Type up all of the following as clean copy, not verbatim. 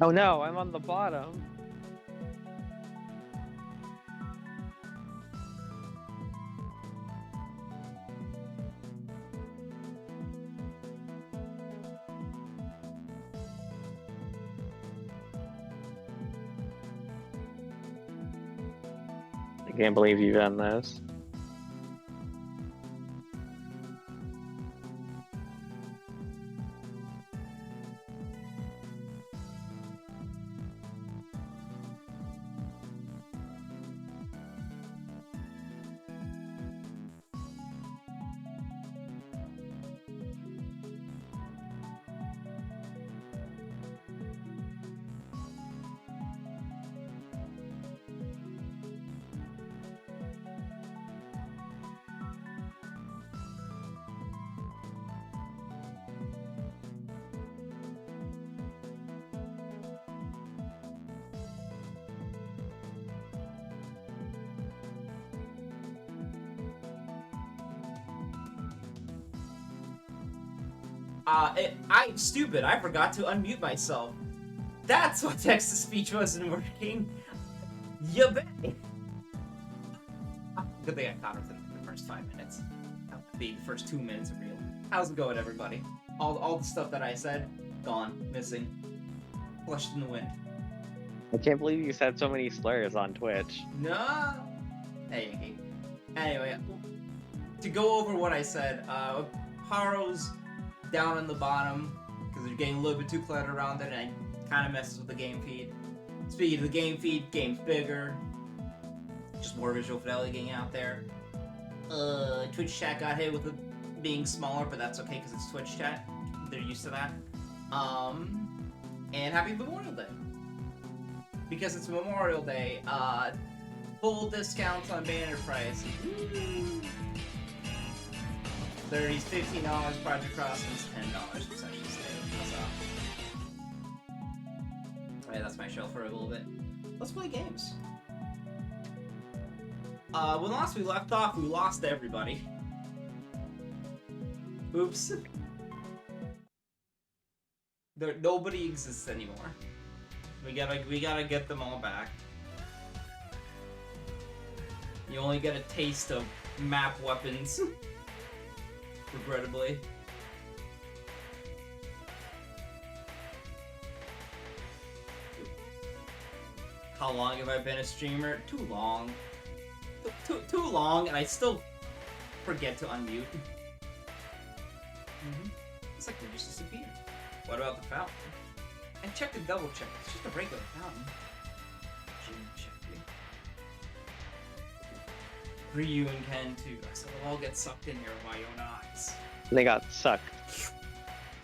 Oh no, I'm on the bottom. I can't believe you've done this. I'm stupid. I forgot to unmute myself. That's what text-to-speech wasn't working. You bet. Good thing I caught it within the first 5 minutes. The first 2 minutes of real. How's it going, everybody? All the stuff that I said, gone, missing, flushed in the wind. I can't believe you said so many slurs on Twitch. No. Hey. Anyway, to go over what I said, Haro's down in the bottom because they're getting a little bit too cluttered around it, and it kind of messes with the game feed. Speaking of the game feed, game's bigger, just more visual fidelity getting out there. Twitch chat got hit with it being smaller, but that's okay because it's Twitch chat. They're used to that. And happy Memorial Day. Because it's Memorial Day, full discounts on banner price. 30's $15, Project Crossing's $10, which actually stay. What's up? Yeah, that's my show for a little bit. Let's play games. When last we left off, we lost everybody. Oops. Nobody exists anymore. We gotta get them all back. You only get a taste of map weapons. Regrettably. How long have I been a streamer? Too long. Too long, and I still forget to unmute. It's like they just disappeared. What about the fountain? I checked and double checked. It's just a regular fountain. Ryu and Ken too. So they'll all get sucked in here with my own eyes. They got sucked.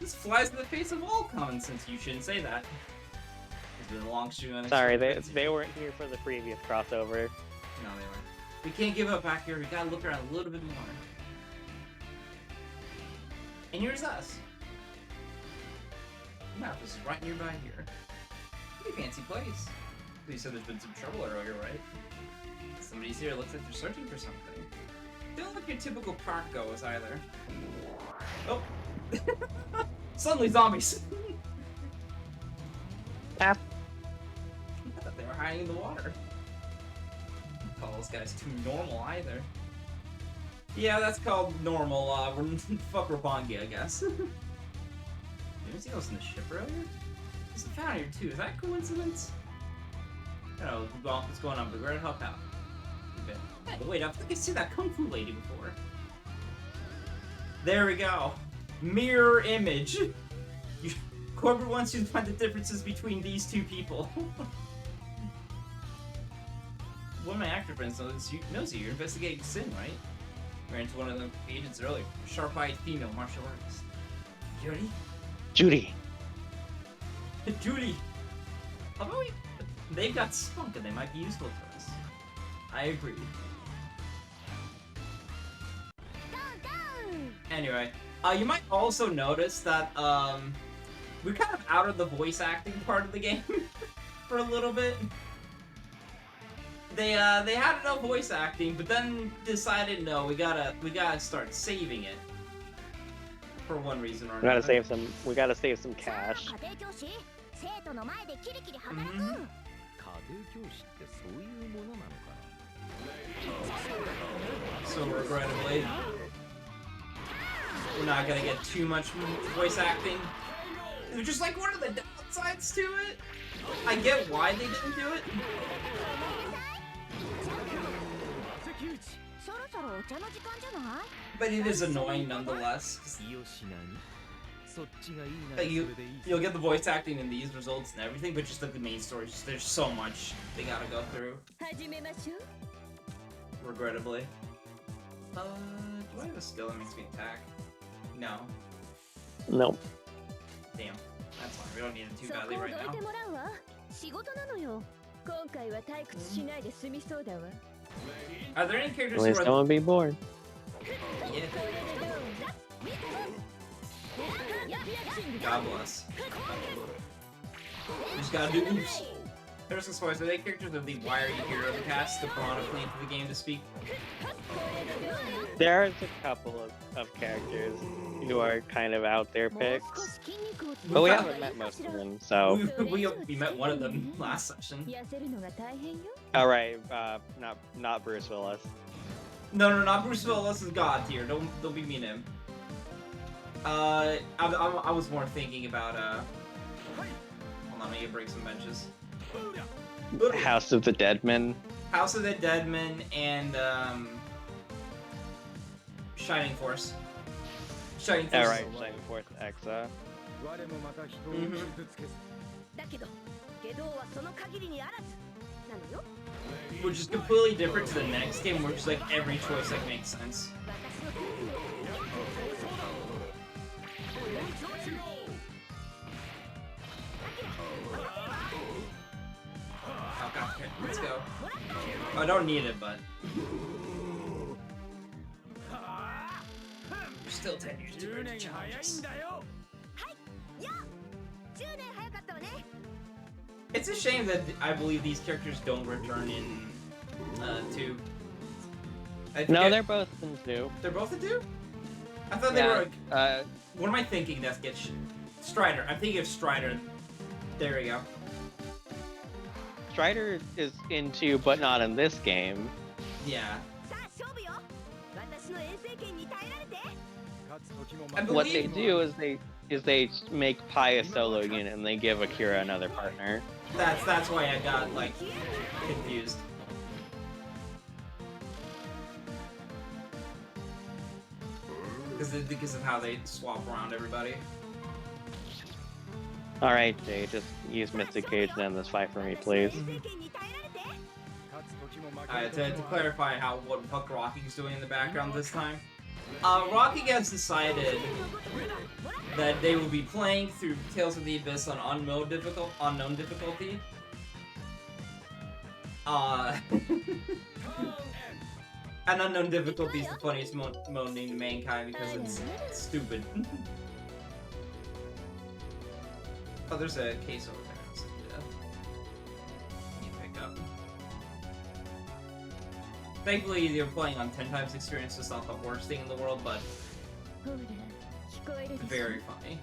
This flies in the face of all common sense. You shouldn't say that. It's been a long stream on Sorry, they weren't here for the previous crossover. No, they weren't. We can't give up back here. We gotta look around a little bit more. And here's us. The map is right nearby here. Pretty fancy place. You said there's been some trouble earlier, right? Somebody's here. Looks like they're searching for something. Don't look your typical park goers either. Oh! Suddenly zombies! Ah. I thought they were hiding in the water. Don't call those guys too normal either. Yeah, that's called normal. Fuck Roppongi, I guess. Did you see those in the ship earlier? There's a fountain here too. Is that coincidence? I don't know what's going on, but we're gonna help out. Hey, wait, I think I've seen that Kung Fu lady before. There we go. Mirror image. Corbett wants you to find the differences between these two people. One of my actor friends knows you. You're investigating Sin, right? Ran into one of the agents earlier. Sharp-eyed female martial artist. Judy. Judy. Although they've got spunk and they might be useful for us. I agree. Anyway, you might also notice that we're kind of out of the voice acting part of the game for a little bit. They had enough voice acting, but then decided no, we gotta start saving it for one reason or another. We gotta save some cash. So regrettably, we're not gonna get too much voice acting. It's just like, what are the downsides to it? I get why they didn't do it. But it is annoying nonetheless. That you'll get the voice acting in these results and everything, but just like the main story, just there's so much they gotta go through. Regrettably. Do I have a skill that makes me attack? No. Nope. Damn. That's fine. We don't need it too badly right now. Are there any characters At least I won't be bored. Yeah. God bless. You just gotta do oops. There's some spoilers. Are they characters of the Why Are You Here of the cast that brought up into the game to speak? There's a couple of characters who are kind of out there picks, but we haven't met most of them, so... we met one of them last session. Alright, not Bruce Willis. No, not Bruce Willis is God tier. Don't be mean to him. I was more thinking about hold on, let me break some benches. House of the Deadmen. House of the Deadmen and Shining Force. Shining Force. Alright, Shining Force Exa. Which is completely different to the next game, where just like every choice like makes sense. Okay, let's go. I don't need it, but you're still 10 years too early to challenges. It's a shame that I believe these characters don't return in 2. No, they're both in 2. They're both in 2? I thought they were. What am I thinking? That gets Strider. I'm thinking of Strider. There we go. Strider is in 2, but not in this game. Yeah. What they do is they make Pi a solo unit and they give Akira another partner. That's why I got like confused. Because of how they swap around everybody. Alright, Jay, just use Mystic Cage and end this fight for me, please. Alright, to clarify what the fuck Rocky's doing in the background this time. Rocky has decided that they will be playing through Tales of the Abyss on unknown difficulty. And unknown difficulty is the funniest mode named Mankind because it's stupid. Oh, there's a case over there. You pick up. Thankfully, you're playing on 10 times experience, so it's not the worst thing in the world, but very funny.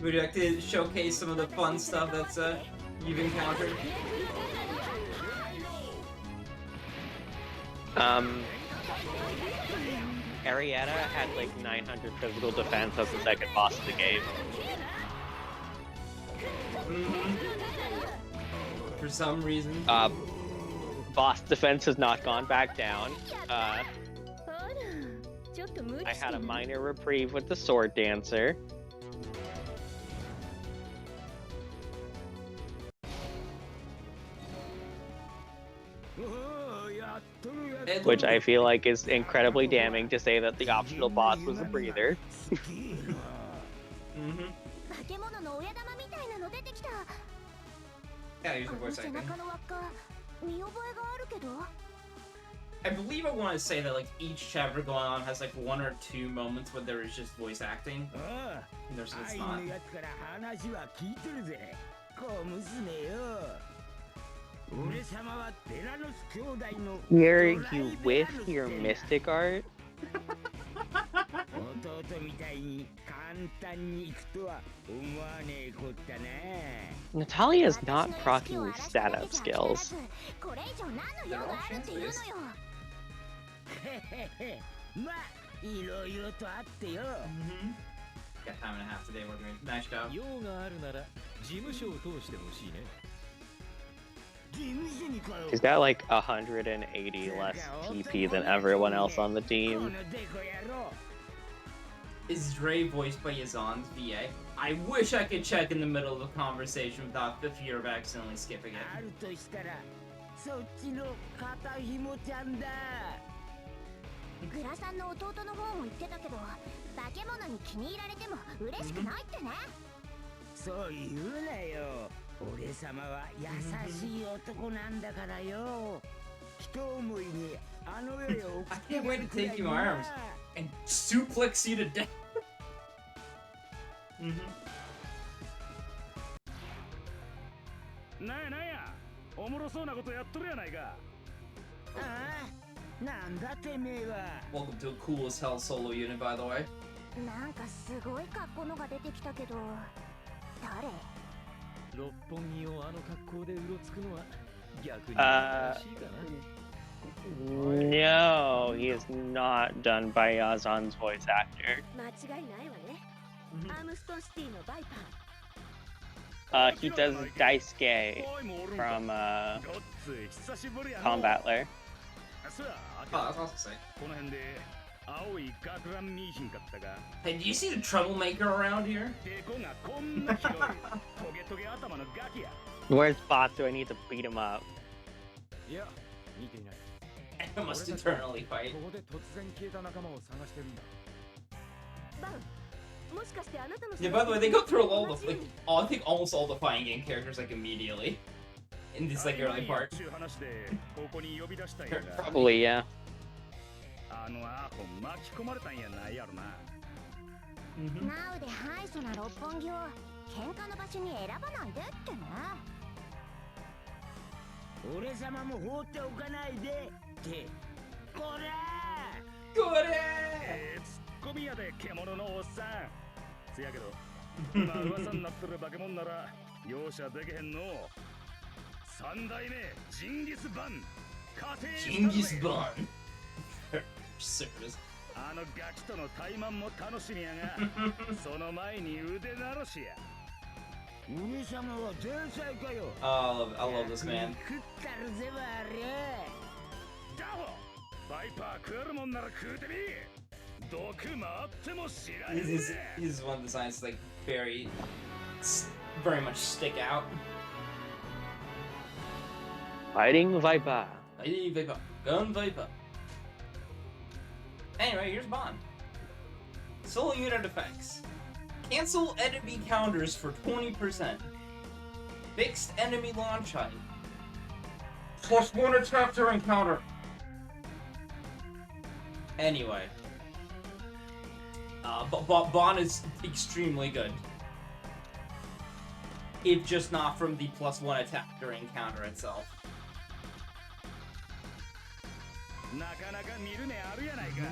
Would you like to showcase some of the fun stuff that's you've encountered? Arietta had like 900 physical defense as the second boss of the game. For some reason. Boss defense has not gone back down. I had a minor reprieve with the Sword Dancer. Which I feel like is incredibly damning to say that the optional boss was a breather. Yeah, use the voice acting. I believe I want to say that like each chapter going on has like 1 or 2 moments where there is just voice acting. And there's it's not. Here you with your mystic art? Natalia is not proccing these stat up skills. They're all chance based. Got time and a half today. We're doing nice job. He's got like 180 less TP than everyone else on the team. Is Dre voiced by Yazan's VA? I wish I could check in the middle of a conversation without the fear of accidentally skipping it. グラさんの弟の方も言ってたけど、化け物に気に入られても嬉しくないってね。そう言うなよ。俺様は優しい男なんだからよ。人思いにあの世へ送 I って can't wait to take you in my arms and suplex you to death. Mm-hmm. なんやなんや、おもろそうなことやっとるやないか。ああ、なんだてめえは。 Welcome to a cool as hell solo unit, by the way. なんかすごい格好のが出てきたけど、誰？六本木をあの格好でうろつくのは逆に怪しいかな。No, he is not done by Yazan's voice actor. 間違いないわね。アームストンシティのバイパー。He does Daisuke from Combatler. Oh, that's also sick. この辺で青い学ラン見いひんかったが。 Hey, do you see the troublemaker around here? でこがこんな広いトゲトゲ頭のガキや。 Where's Batu? I need to beat him up. いや、見ていない。 I must eternally fight. ここで突然消えた仲間を探してるんだ。バン。もしかしてあなたの Yeah, by the way, they go through all the like, all, I think almost all the fighting game characters like immediately in this like early part. ちゅう話でここに呼び出したんやが。 Probably, yeah. あのアホ巻き込まれたんやないやろな。ナウでハイソな六本木を喧嘩の場所に選ばないでってね。俺様も放っておかないでってこら Good. ツッコミやで獣のおっさん。せやけど、今噂になってる化け物なら容赦できへんの。三代目ジンギスバン。 Genghis Khan. Serious. あのガキとの対マンも楽しみやが、その前に腕なろしや。俺様は天才かよ Oh, I love this man. 食ったるぜばあれダホ、バイパー食えるもんなら食うてみ。毒回っても知らへん His ぜ。 his one of the designs like very much stick out. Fighting Viper. Hey, Viper. Gun Viper. Anyway, here's Bond. Solo unit effects. Cancel enemy counters for 20%. Fixed enemy launch height. +1 attack during counter. Anyway. Bond is extremely good. If just not from the +1 attack during counter itself. なかなか見る目あるやないか。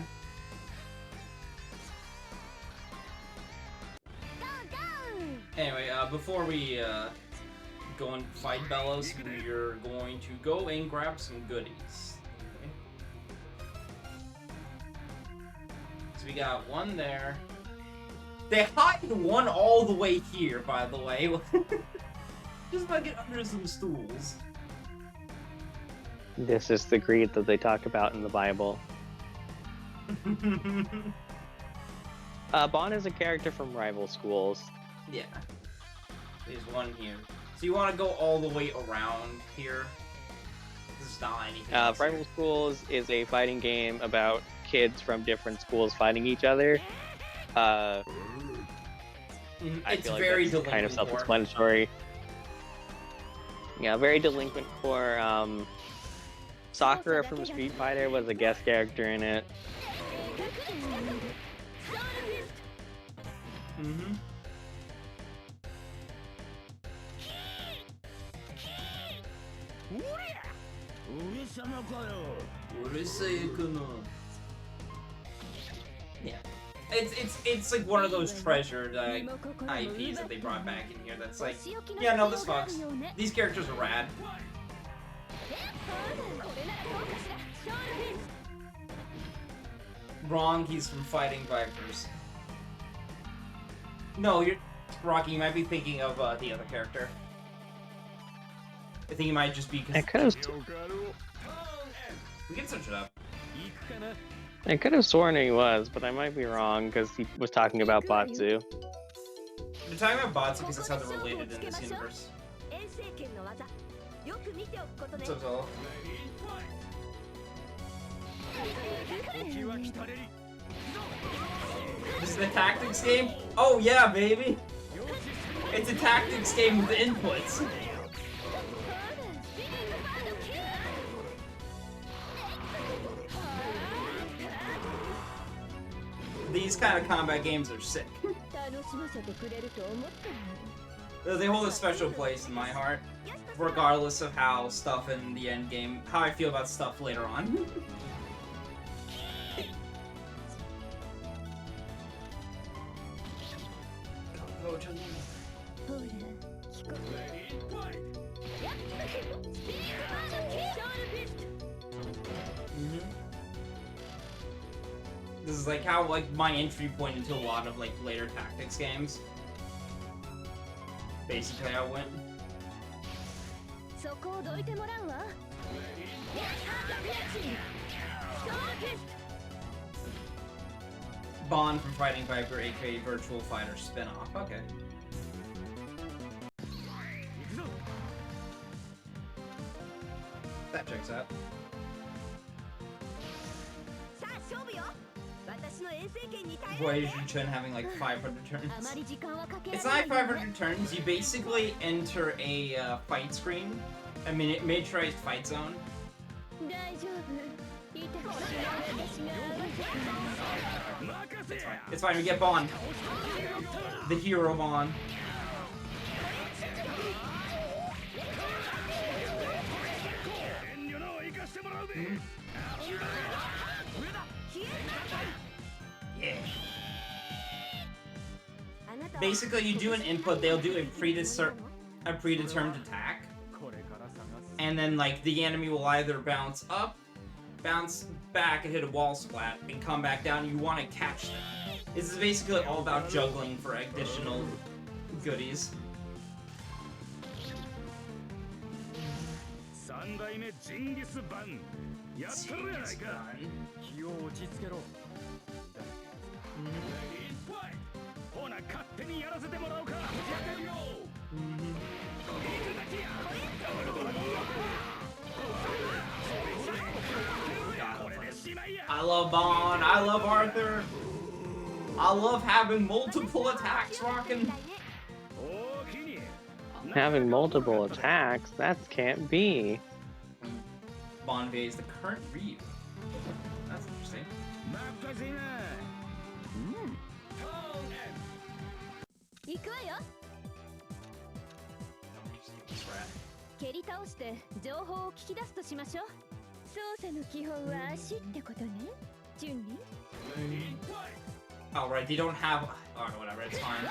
Anyway, before we go and fight Bellows, we're going to go and grab some goodies. Okay. So we got one there. They hide one all the way here, by the way. Just about get under some stools. This is the greed that they talk about in the Bible. Bon is a character from rival schools. Yeah. There's one here. So you want to go all the way around here? This is not anything. else here. Rival Schools is a fighting game about kids from different schools fighting each other. I It's feel like very that's kind of delinquent core. self-explanatory. Yeah, very delinquent core. Sakura from Street Fighter was a guest character in it. Mm-hmm. 俺様かよ Yeah. it's like one of those treasured IPs that they brought back in here. That's like, yeah, no, this fucks. These characters are rad. Wrong, he's from Fighting Vipers. No, you're Rocky. You might be thinking of the other character. I think it might just be because we can search it up. I could have sworn he was, but I might be wrong because he was talking about Batsu. You're talking about Batsu because that's how they're related in this universe. What's up, Zolo? This is the tactics game? Oh yeah, baby! It's a tactics game with inputs. These kind of combat games are sick. They hold a special place in my heart, regardless of how stuff in the end game, how I feel about stuff later on. This is like how my entry point into a lot of later tactics games. Basically how it went. Bond from Fighting Viper, aka Virtual Fighter spin-off. Okay. That checks out. Voyager Chun having 500 turns. It's not 500 turns, you basically enter a fight screen, a miniaturized fight zone. It's fine, we get Bond. The hero Bond. Yeah. Basically, you do an input, they'll do a predetermined attack. And then, the enemy will either bounce up, bounce back and hit a wall splat, and come back down. You want to catch them. This is basically all about juggling for additional goodies. I love Bond, I love Arthur, I love having multiple attacks rocking. Having multiple attacks? That can't be. Bond V is the current Ryu. That's interesting. Oh right, they don't have. Oh whatever, it's fine.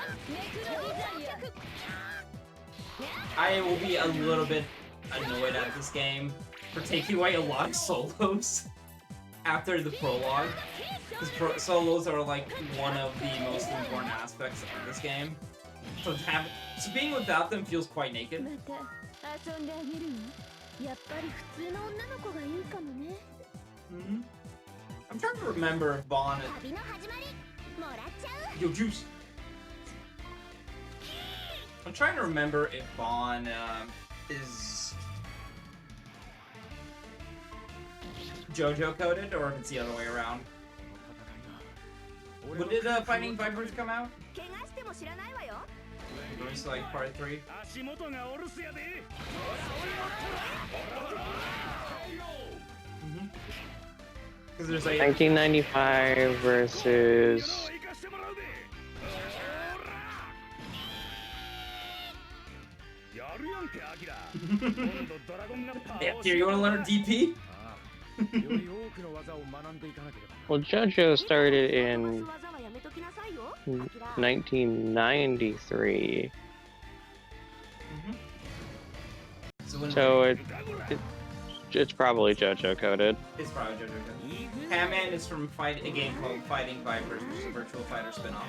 I will be a little bit annoyed at this game for taking away a lot of solos after the prologue, because solos are one of the most important aspects of this game. So being without them feels quite naked. I'm trying to remember if Bond. Yo, Juice. I'm trying to remember if Bond is JoJo coded or if it's the other way around. When did Fighting Vipers come out? It was part 3. Because there's 1995 versus. Yeah, here, you want to learn DP? Well, JoJo started in 1993. So So it's probably JoJo coded. it's probably JoJo. Hamman is from a game called Fighting Vipers, which is a Virtual Fighter spin-off.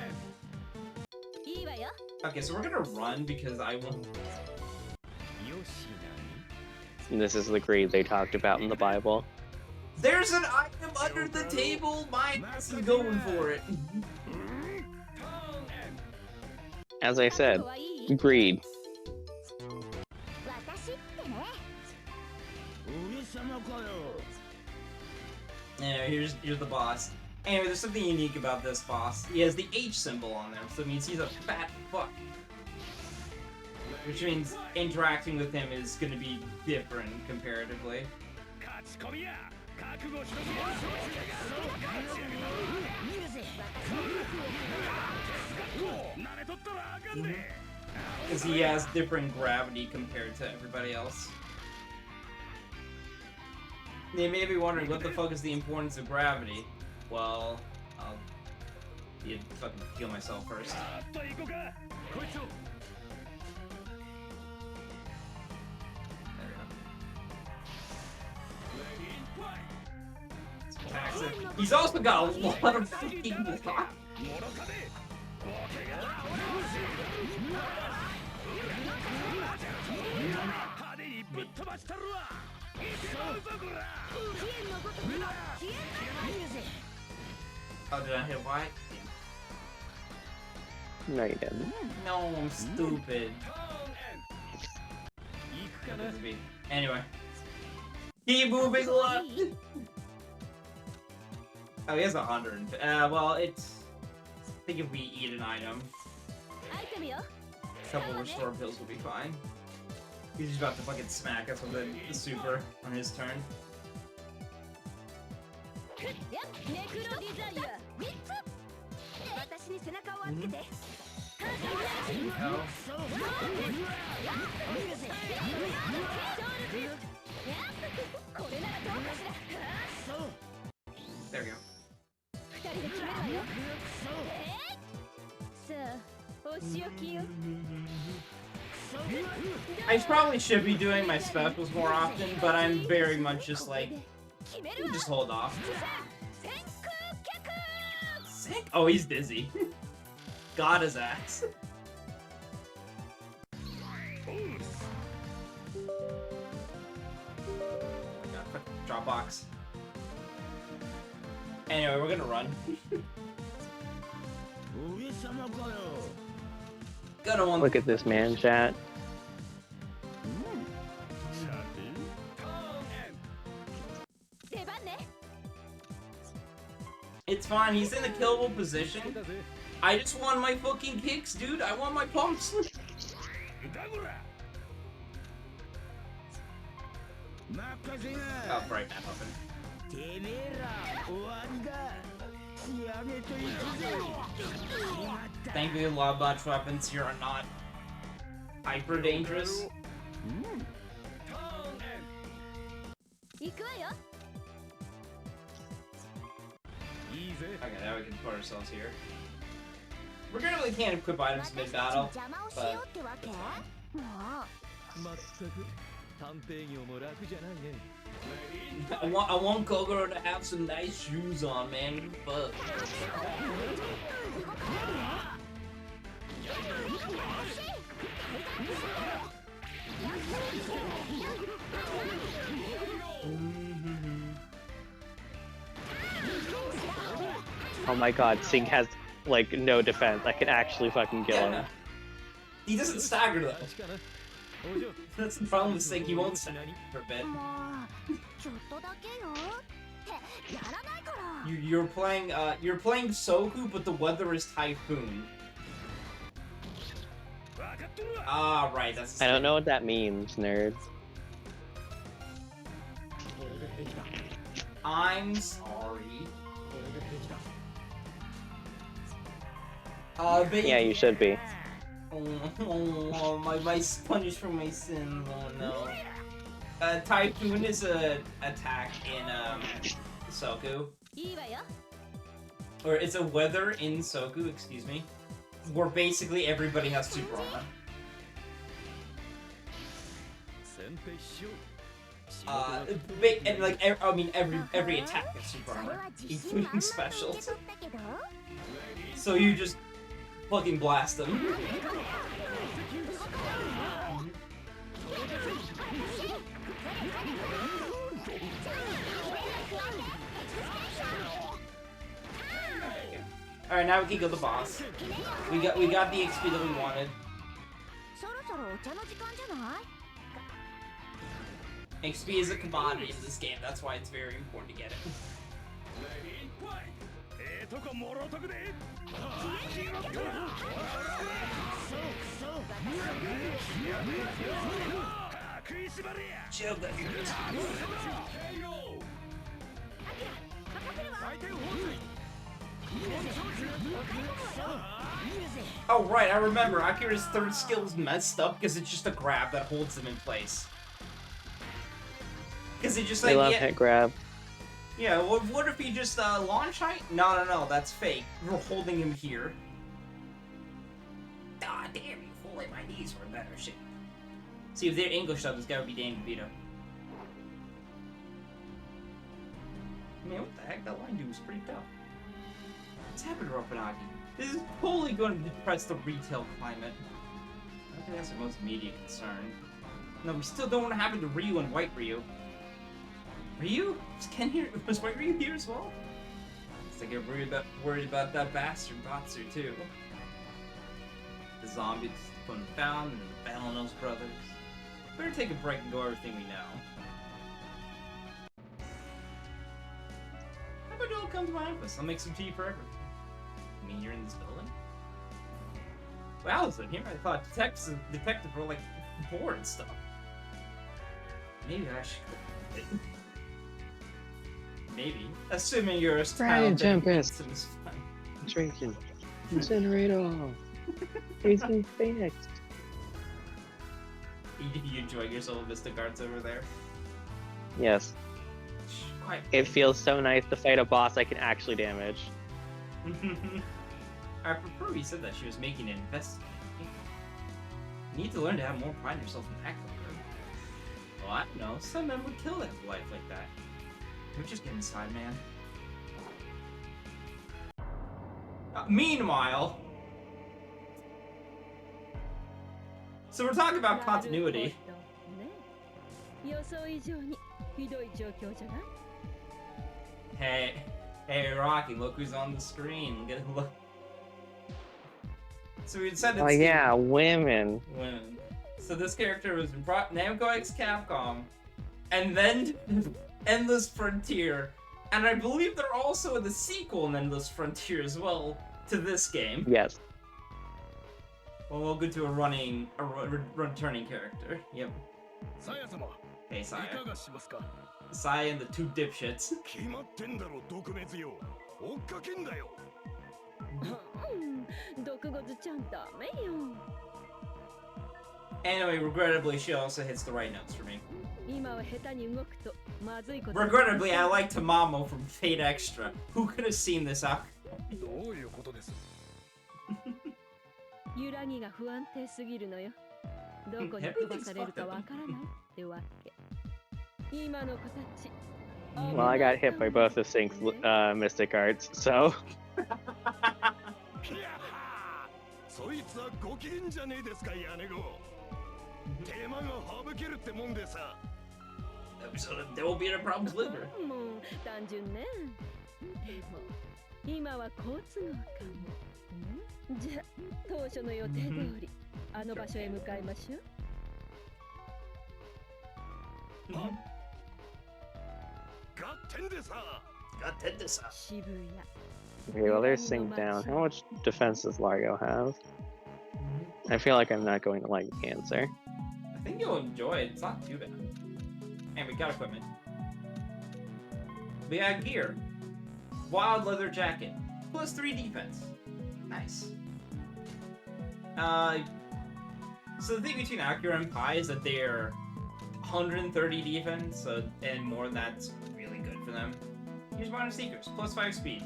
Okay, so we're gonna run because I won't. And this is the greed they talked about in the Bible. There's an item under the table. My ass is going for it. As I said, greed. Anyway, here's the boss. Anyway, there's something unique about this boss. He has the H symbol on there, so it means he's a fat fuck. Which means interacting with him is gonna be different comparatively. Because he has different gravity compared to everybody else. You may be wondering, what the fuck is the importance of gravity? Well, I'll fucking kill myself first. He's also got a lot of fucking block. Oh, did I hit Y? No, you didn't. No, I'm stupid. Anyway. Keep moving left! Oh, he has 100. Well, it's... I think if we eat an item, a couple restore pills will be fine. He's just about to fucking smack us with the super on his turn. There we go. I probably should be doing my specials more often, but I'm very much just like, just hold off. Oh, he's dizzy. Got his ass. Drop box. Anyway, we're gonna run. Gonna want. Look at this man, chat. It's fine, he's in the killable position. I just want my fucking kicks, dude. I want my pumps. Oh, right, that happened. Thankfully, Lobbot's weapons here are not hyper dangerous. Okay, now we can put ourselves here. We really can't equip items mid-battle, but I want Kogoro to have some nice shoes on, man. Fuck. Oh my god, Sing has, like, no defense. I can actually fucking kill him. He doesn't stagger, though. That's the problem with Sing, he won't stagger for a bit. You're playing Soku, but the weather is Typhoon. Ah, right, that's... I don't know what that means, nerd. I'm sorry. Yeah, you should be. Oh, my punish for my sins, oh no. Typhoon is a attack in, Soku. or it's a weather in Soku, excuse me, where basically everybody has super armor. And like, every attack is super armor, including specials. So you just fucking blast them. Alright, now we can go to the boss. We got the XP that we wanted. XP is a commodity in this game, that's why it's very important to get it. Oh right, I remember. Akira's third skill is messed up because it's just a grab that holds him in place. Because he just like... I love hit grab. Yeah, what if he just launch height? No, that's fake. We're holding him here. Ah, damn, you holding my knees for a better shit. See, if they're English though, this guy would be Danny DeVito. Man, what the heck? That line dude was pretty tough. What's happened to Ropponagi? This is totally going to depress the retail climate. I think that's the most immediate concern. No, we still don't want to happen to Ryu and White Ryu. Ryu? Was Ken here? Was White Ryu here as well? It's like I'm worried about that bastard Batsu too. The zombies from Found and the Balanos brothers. Better take a break and go over everything we know. How about you all come to my office? I'll make some tea for everyone. You mean you're in this building? Well, I was in here. I thought detectives were like bored and stuff. Maybe I should. Maybe. Assuming you're as Brian talented Tempest. Drinking. Incinerator. He's been fixed. You enjoying yourself with Mr. Guards over there? Yes. Quite. It feels so nice to fight a boss I can actually damage. I prefer you said that she was making an investment. You need to learn to have more pride in yourself than act like her. Well, I don't know. Some men would kill that life like that. You're just getting inside, man. Meanwhile... So we're talking about continuity. Hey, Rocky, look who's on the screen. Get a look. So we said it's... Oh yeah, women. Women. So this character was in Namco X Capcom, and then Endless Frontier, and I believe they're also in the sequel in Endless Frontier as well to this game. Yes. Well, we'll go to a returning character. Yep. Hey, Saya. Saya and the two dipshits. Anyway, regrettably, she also hits the right notes for me. Regrettably, I like Tamamo from Fate Extra. Who could have seen this out? Well, I got hit by both of Sync's Mystic Arts, so... There will be no problems later. Okay, well, there's Sync down. How much defense does Largo have? I feel like I'm not going to like the answer. I think you'll enjoy it. It's not too bad. And we got equipment. We got gear. Wild leather jacket. Plus 3 defense. Nice. So the thing between Akira and Pi is that they're 130 defense, and more than that's really good for them. Here's minor seekers, plus 5 speed.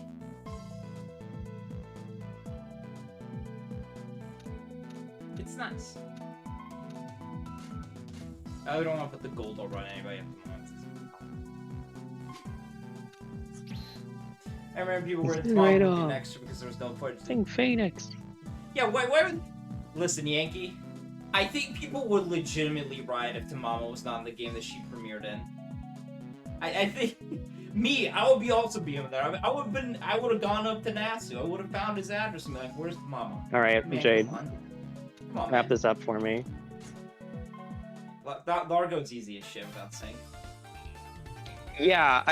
It's nice. I don't want to put the gold over on anybody at the moment. I remember people were at Right Tamamo on. extra because there was no footage. Sing Phoenix. Yeah, why would... Listen, Yankee. I think people would legitimately riot if Tamamo was not in the game that she premiered in. I think... Me, I would also be over there. I would have gone up to Nasu. I would have found his address and be like, where's Tamamo? Alright, Man, Jade, come on. Come on, wrap man. this up for me. Largo's easy as shit without saying. Yeah,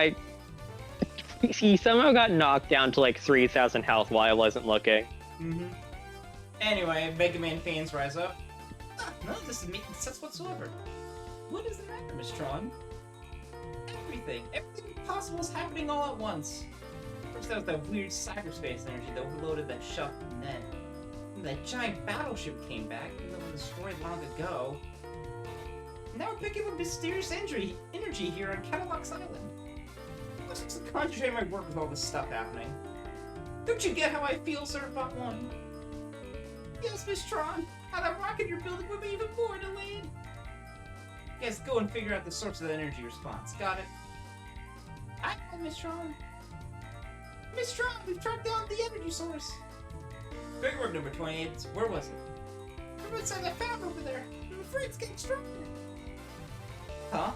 he somehow got knocked down to like 3,000 health while I wasn't looking. Mm-hmm. Anyway, Mega Man fans rise up. None of this is making sense whatsoever. What is the matter, Miss Tron? Everything possible is happening all at once. First, that was that weird cyberspace energy that overloaded that shuttle, and then that giant battleship came back, even though it was destroyed long ago. Now we're picking up mysterious energy here on Cadillac Island. I was just concentrating my work with all this stuff happening. Don't you get how I feel, Sir Bot 1? Yes, Miss Tron. How that rocket you're building would be even more delayed. Yes, go and figure out the source of the energy response. Got it? I know, Miss Tron. Miss Tron, we've tracked down the energy source. Paperwork number 28. Where was it? From inside that fountain over there. I'm afraid it's getting stronger. Huh?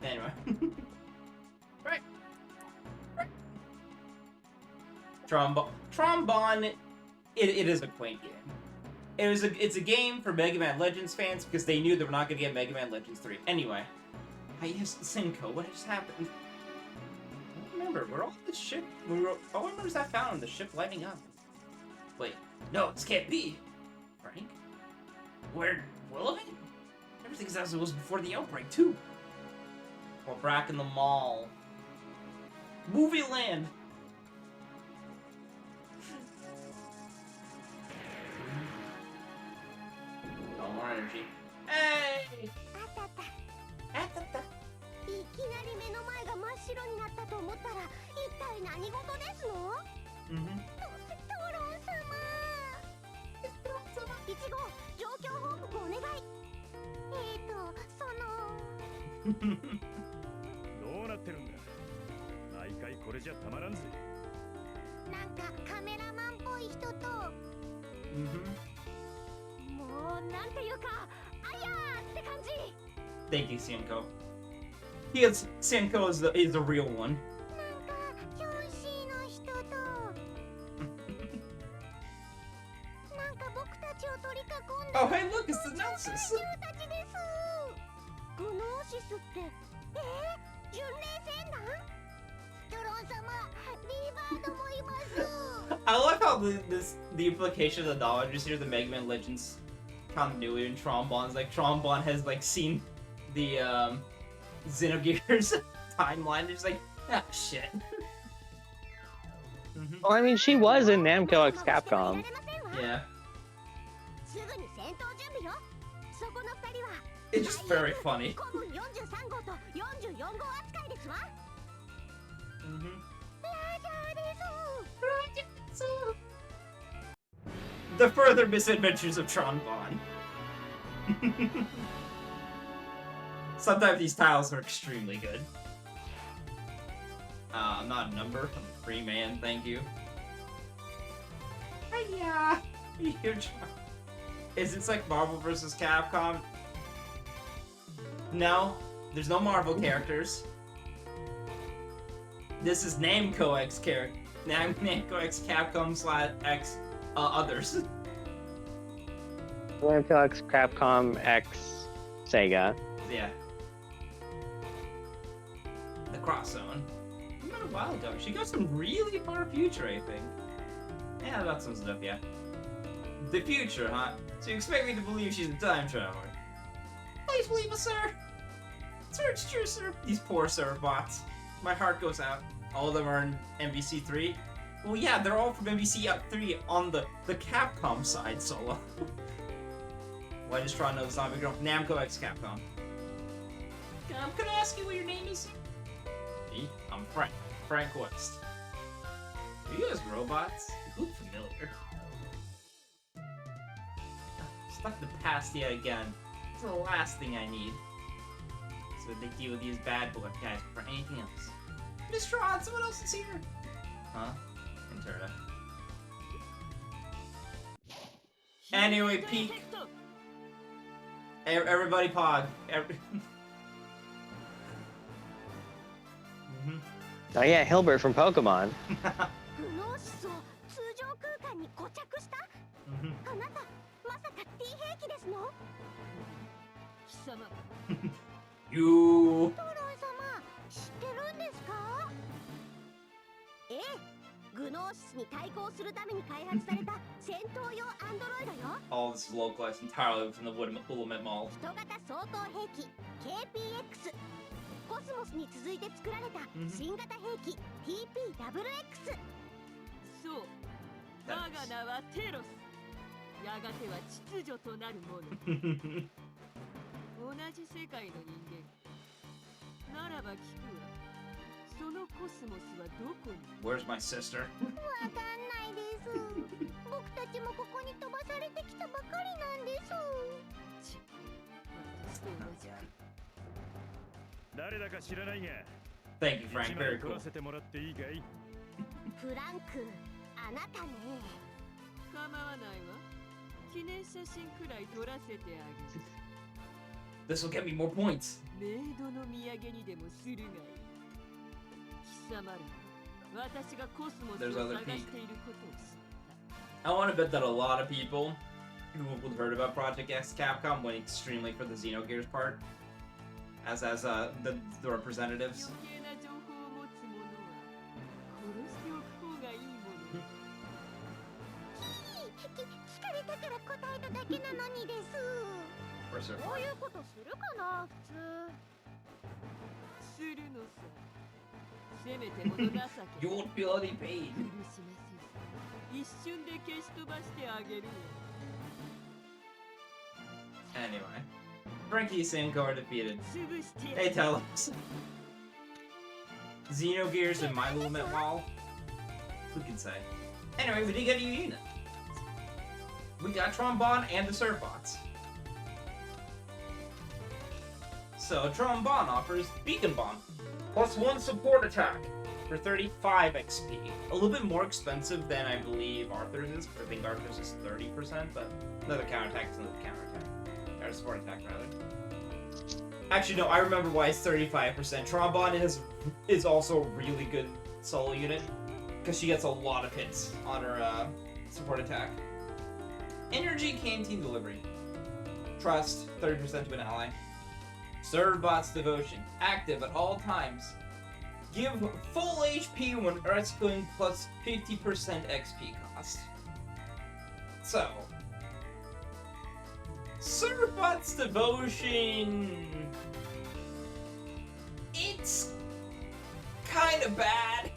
Anyway. Right. Trombone, it is a quaint game. It's a game for Mega Man Legends fans because they knew they were not going to get Mega Man Legends 3. Anyway. Yes, Simcoe, what just happened? I don't remember, we're all the ship, all I remember is that fountain, the ship lighting up. Wait, no, this can't be. Frank? Where will it? Everything's as it was before the outbreak, too. We're back in the mall. Movie land! No more energy. Hey! あったあった。いきなり目の前が真っ白になったと思ったら一体何事ですの？ Mm-hmm. トロン様。いちご、状況報告お願い。どうなってるんだ。毎回これじゃたまらんぜ。なんかカメラマンっぽい人と、 Mm-hmm. もうなんていうか、あやーって感じ。 Thank you, Simcoe. Simcoe is the real one. なんか教師の人と、なんか僕たちを取り囲んで。 Oh, hey, look, it's the Gnosis. たちです。グノーシスって、巡礼船団？トロン様、リーバードもいます。 I like how the implication of the knowledge is here, the Mega Man Legends continuity in Trombone. Like, Trombone has, like, seen the, Xenogears timeline. They're just like, ah, shit. Mm-hmm. Well, I mean, she was in Namco X Capcom. Yeah. すぐに戦闘準備よ。そこの二人は It's just very funny. 古文43号と44号扱いですわ。 Mm-hmm. ラジャーです。 The further misadventures of Trombone. Sometimes these tiles are extremely good. I'm not a number. I'm a free man, thank you. Yeah. Huge. Is it like Marvel vs. Capcom? No, there's no Marvel characters. This is Namco X character. Namco X Capcom / X others. Namco X Capcom X Sega. Yeah. The Cross Zone. We met a while ago. She goes some really far future, I think. Yeah, that sums it up, yeah. The future, huh? So you expect me to believe she's a time traveler? Please believe us, sir! Sir, it's true, sir. These poor server bots. My heart goes out. All of them are in MVC 3. Well, yeah, they're all from MVC 3 on the Capcom side, Solo. Why does Tron know the zombie girl? Namco X Capcom. Can I ask you what your name is? Me? I'm Frank. Frank West. Are you guys robots? You look familiar. Stuck the past yet again. It's the last thing I need. So they deal with these bad boy guys before anything else. Mr. Odd, someone else is here! Huh? Interna. Anyway, peek. Everybody pod. Oh yeah, Hilbert from Pokemon. グノーシスを通常空間に固着したあなたまさか T 兵器ですの貴様 You. トロイ様知ってるんですかええグノーシスに対抗するために開発された戦闘用アンドロイドよ All this is localized entirely within the Willamette Mall. 人型相当兵器 KPX コスモスに続いて作られた新型兵器 TPWX そう我が名はテロスやがては秩序となるもの同じ世界の人間ならば聞くわそのコスモスはどこに Where's my sister? わかんないです僕たちもここに飛ばされてきたばかりなんですち私と同じく誰だか知らないが Thank you, Frank. 一枚 Very 取 cool. らせてもらっていいかいフランクあなたね構わないわ記念写真くらい撮らせてあげる This will get me more points. メイドの土産にでもするがいい貴様ら私がコスモス There's を other 探 peak. していることを知った I want to bet that a lot of people who have heard about Project X Capcom went extremely for the Xenogears part as the representatives. 余計な情報を持つ者は殺しておく方がいいもの聞かれたから答えただけなのにです For sure. こういうことするかな普通するのさせめてもの情け You won't feel any pain. 許しません一瞬で消し飛ばしてあげるよ Anyway, Frankie Cinco are defeated. 潰してや Hey, tell us. Xenogears and My Willamette Mall? Who can say? Anyway, we did get a unit. We got Trombone and the Surfbots. So, Trombone offers Beacon Bomb, plus 1 support attack for 35 XP. A little bit more expensive than I believe Arthur's is. I think Arthur's is 30%, but another counterattack is another counterattack. Or support attack, rather. Actually, no, I remember why it's 35%. Trombone is also a really good solo unit, because she gets a lot of hits on her support attack. Energy Canteen Delivery. Trust, 30% to an ally. Servbot's Devotion. Active at all times. Give full HP when rescuing plus 50% XP cost. So, Servbot's Devotion... It's kind of bad.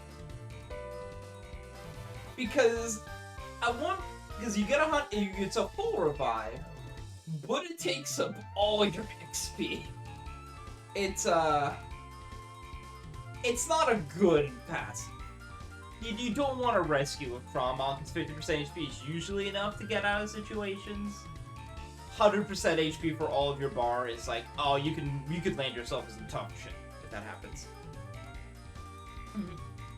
Because you get it's a full revive, but it takes up all your XP. It's not a good pass. You don't want to rescue it from because 50% HP is usually enough to get out of situations. 100% HP for all of your bar is like, oh, you could land yourself in some tough shit if that happens.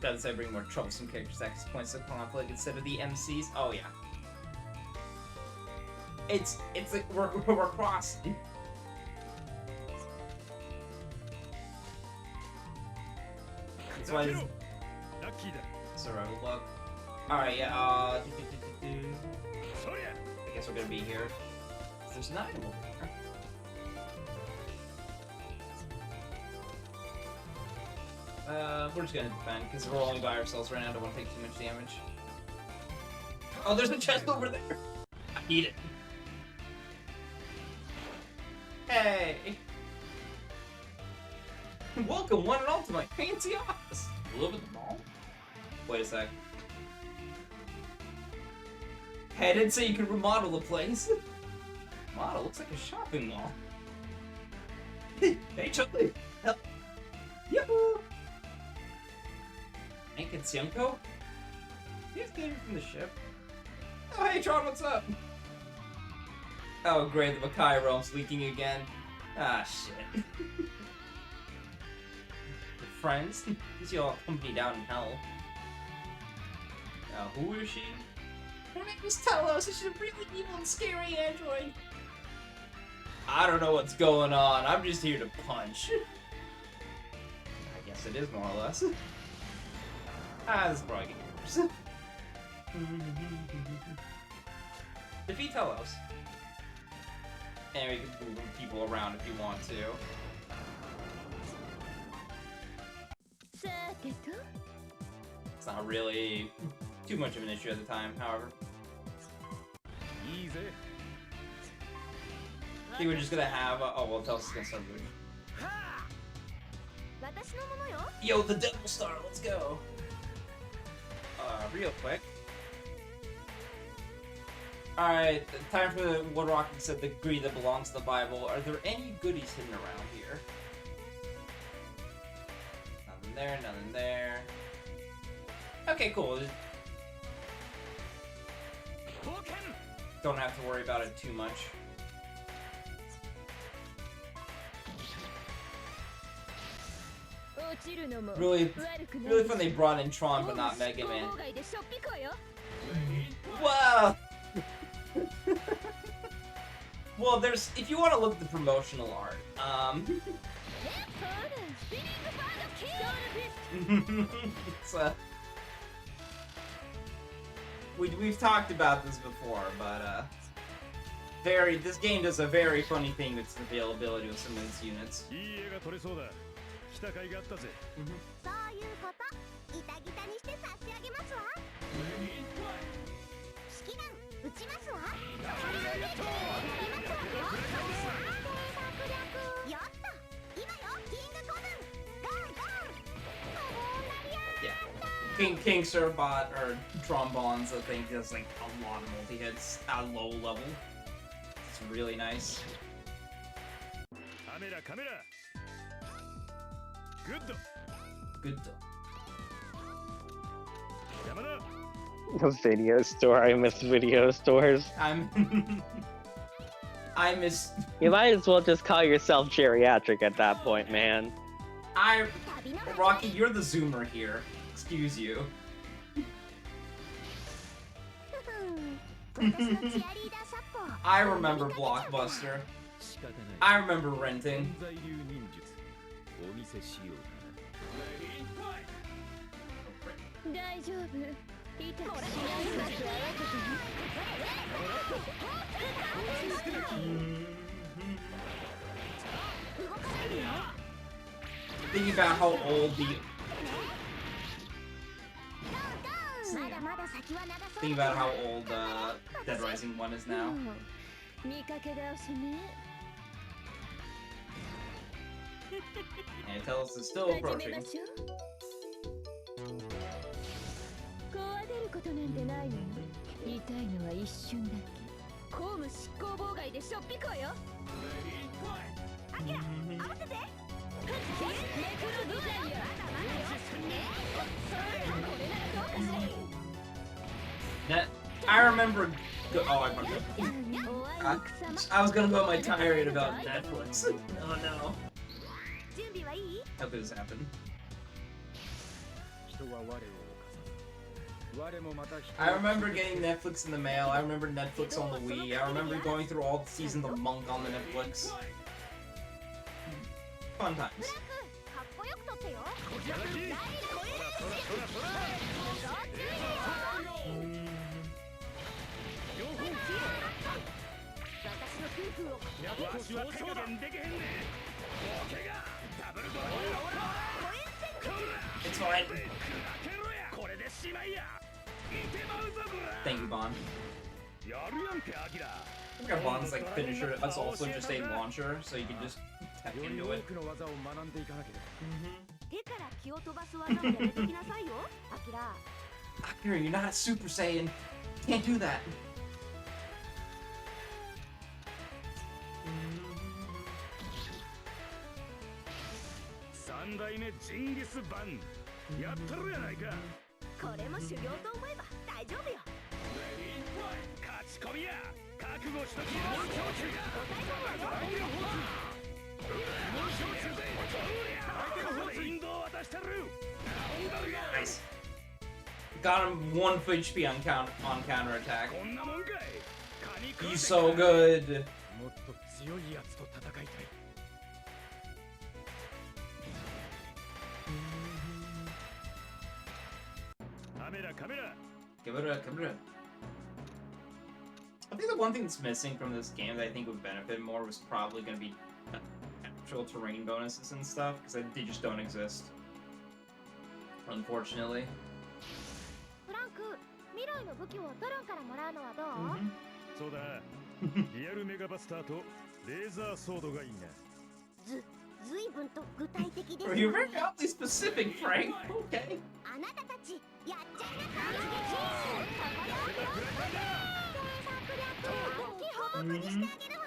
Doesn't say bring more troublesome characters access points to conflict instead of the MCs. Oh yeah. It's like we're crossing. That's why it's ラッキーだ survival bug. Alright, yeah, I そりゃ guess we're gonna be here. There's an item over there. We're just gonna defend, because we're only by ourselves right now, don't want to take too much damage. Oh, there's a chest over there! I need it. Hey! Welcome, one and all, to my fancy office! Live at the mall? Wait a sec. Hey, I didn't say you could remodel the place. Model looks like a shopping mall. Hey, Charlie! Help! Yahoo! Hank and Sienko? He's getting from the ship. Oh, hey, Tron, what's up? Oh, great, the Makai realm's leaking again. Ah, shit. The friends? You see all company down in hell. Who is she? Her name is Telos, and she's a really evil and scary android. I don't know what's going on. I'm just here to punch. I guess it is more or less. This is probably getting worse. Defeat Telos. And you can move people around if you want to. It's not really too much of an issue at the time, however. Easy. I think we're just gonna have oh well, Telos is gonna start moving. Yo, the Devil Star, let's go! Real quick. Alright, time for what Rocky said, the greed that belongs to the Bible. Are there any goodies hidden around here? Nothing there, nothing there. Okay, cool. Don't have to worry about it too much. Really fun they brought in Tron but not Mega Man. Wow! Well, there's if you want to look at the promotional art, it's, we've talked about this before, but this game does a very funny thing with the availability of some of its units. Yeah. King Surbot or Trombones, I think, does like a lot of multi-hits at low level. It's really nice. Good. A video store. I miss video stores. I miss. You might as well just call yourself geriatric at that point, man. Rocky, you're the zoomer here. Excuse you. I remember Blockbuster. I remember renting. Thinking about how old the Dead Rising 1 is now. And Telos is still approaching. I remember. I was gonna go my tirade about Netflix. Oh no. How could this happen? I remember getting Netflix in the mail. I remember Netflix on the Wii. I remember going through all the seasons of Monk on the Netflix. Fun times. It's fine. Thank you, Bond. I think our Bond's like finisher is also just a launcher, so you can just tap into it. Akira, you're not a Super Saiyan. Can't do that. 大丈夫よ。勝ち込みや覚悟しときや引導渡してる Nice. Got him 1 HP on counter attack. こんなもんかい He's so good. もっと強いやつと戦いたい Camera. Give it a. I think the one thing that's missing from this game that I think would benefit more was probably going to be actual terrain bonuses and stuff, because they just don't exist. Unfortunately. フランク、未来の武器をトロンからもらうのはどう？そうだリアルメガバスターとレーザーソードがいいなずいぶんと具体的ですね。 You're very oddly specific, Frank. Okay. あなたたちやっちゃいなさい。報告にしてあげるわ。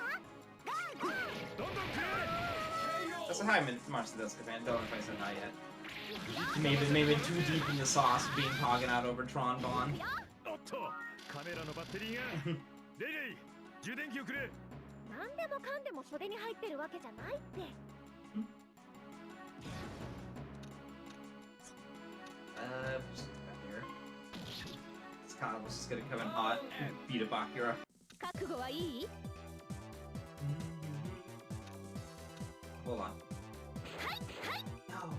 That's a hi, Marcia Delska fan. Don't know if I said hi yet. Maybe too deep in the sauce being hogging out over Tron Bond. おっとカメラのバッテリーがレイレイ充電器をくれ 何でもかんでも袖に入ってるわけじゃないって。 Just back here. This Kyle was just gonna come in hot and beat a Bakura. 覚悟はいい？ Hold on. No.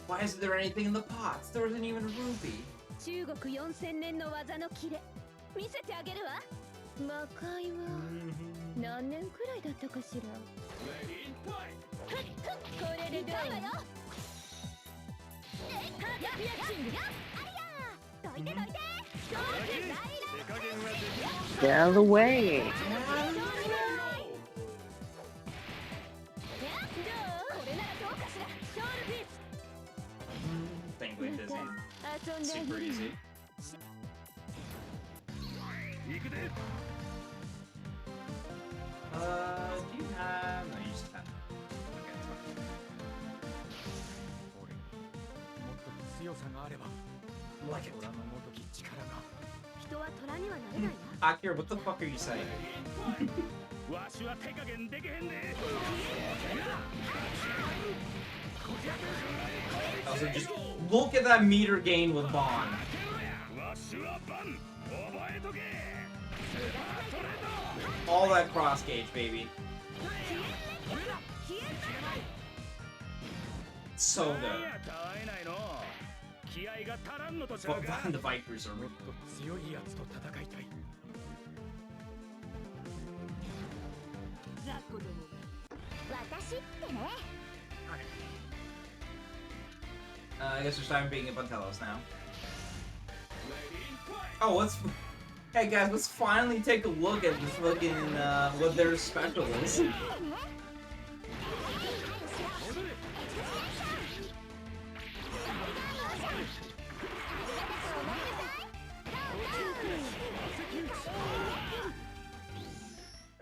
Why isn't there anything in the pots? There wasn't even a rupee. 中国4000年の技のキレ見せてあげるわ。魔界は何年くらいだったかしら。これでどうわよ。どいてどいて。 Get out of the way. Thankfully, Disney. Super easy. 行くで Do you have? No, you just have. Okay, that's fine. 俺にもっと強さがあれば Like it. 虎のごとき力が 人は虎にはなれないわ。 Akira, what the fuck are you saying? わしは手加減できへんで Also, just look at that meter gain with Bond. わしはバン覚えとけ All that cross gauge, baby. So good. たわえないの気合が足らんのとちゃ But うか the Vipers are. もっと強いやつと戦いたい 雑魚ども私ってね。 I guess we're starting being at Buntelos now. Oh, let's. Hey guys, let's finally take a look at this fucking what their special is.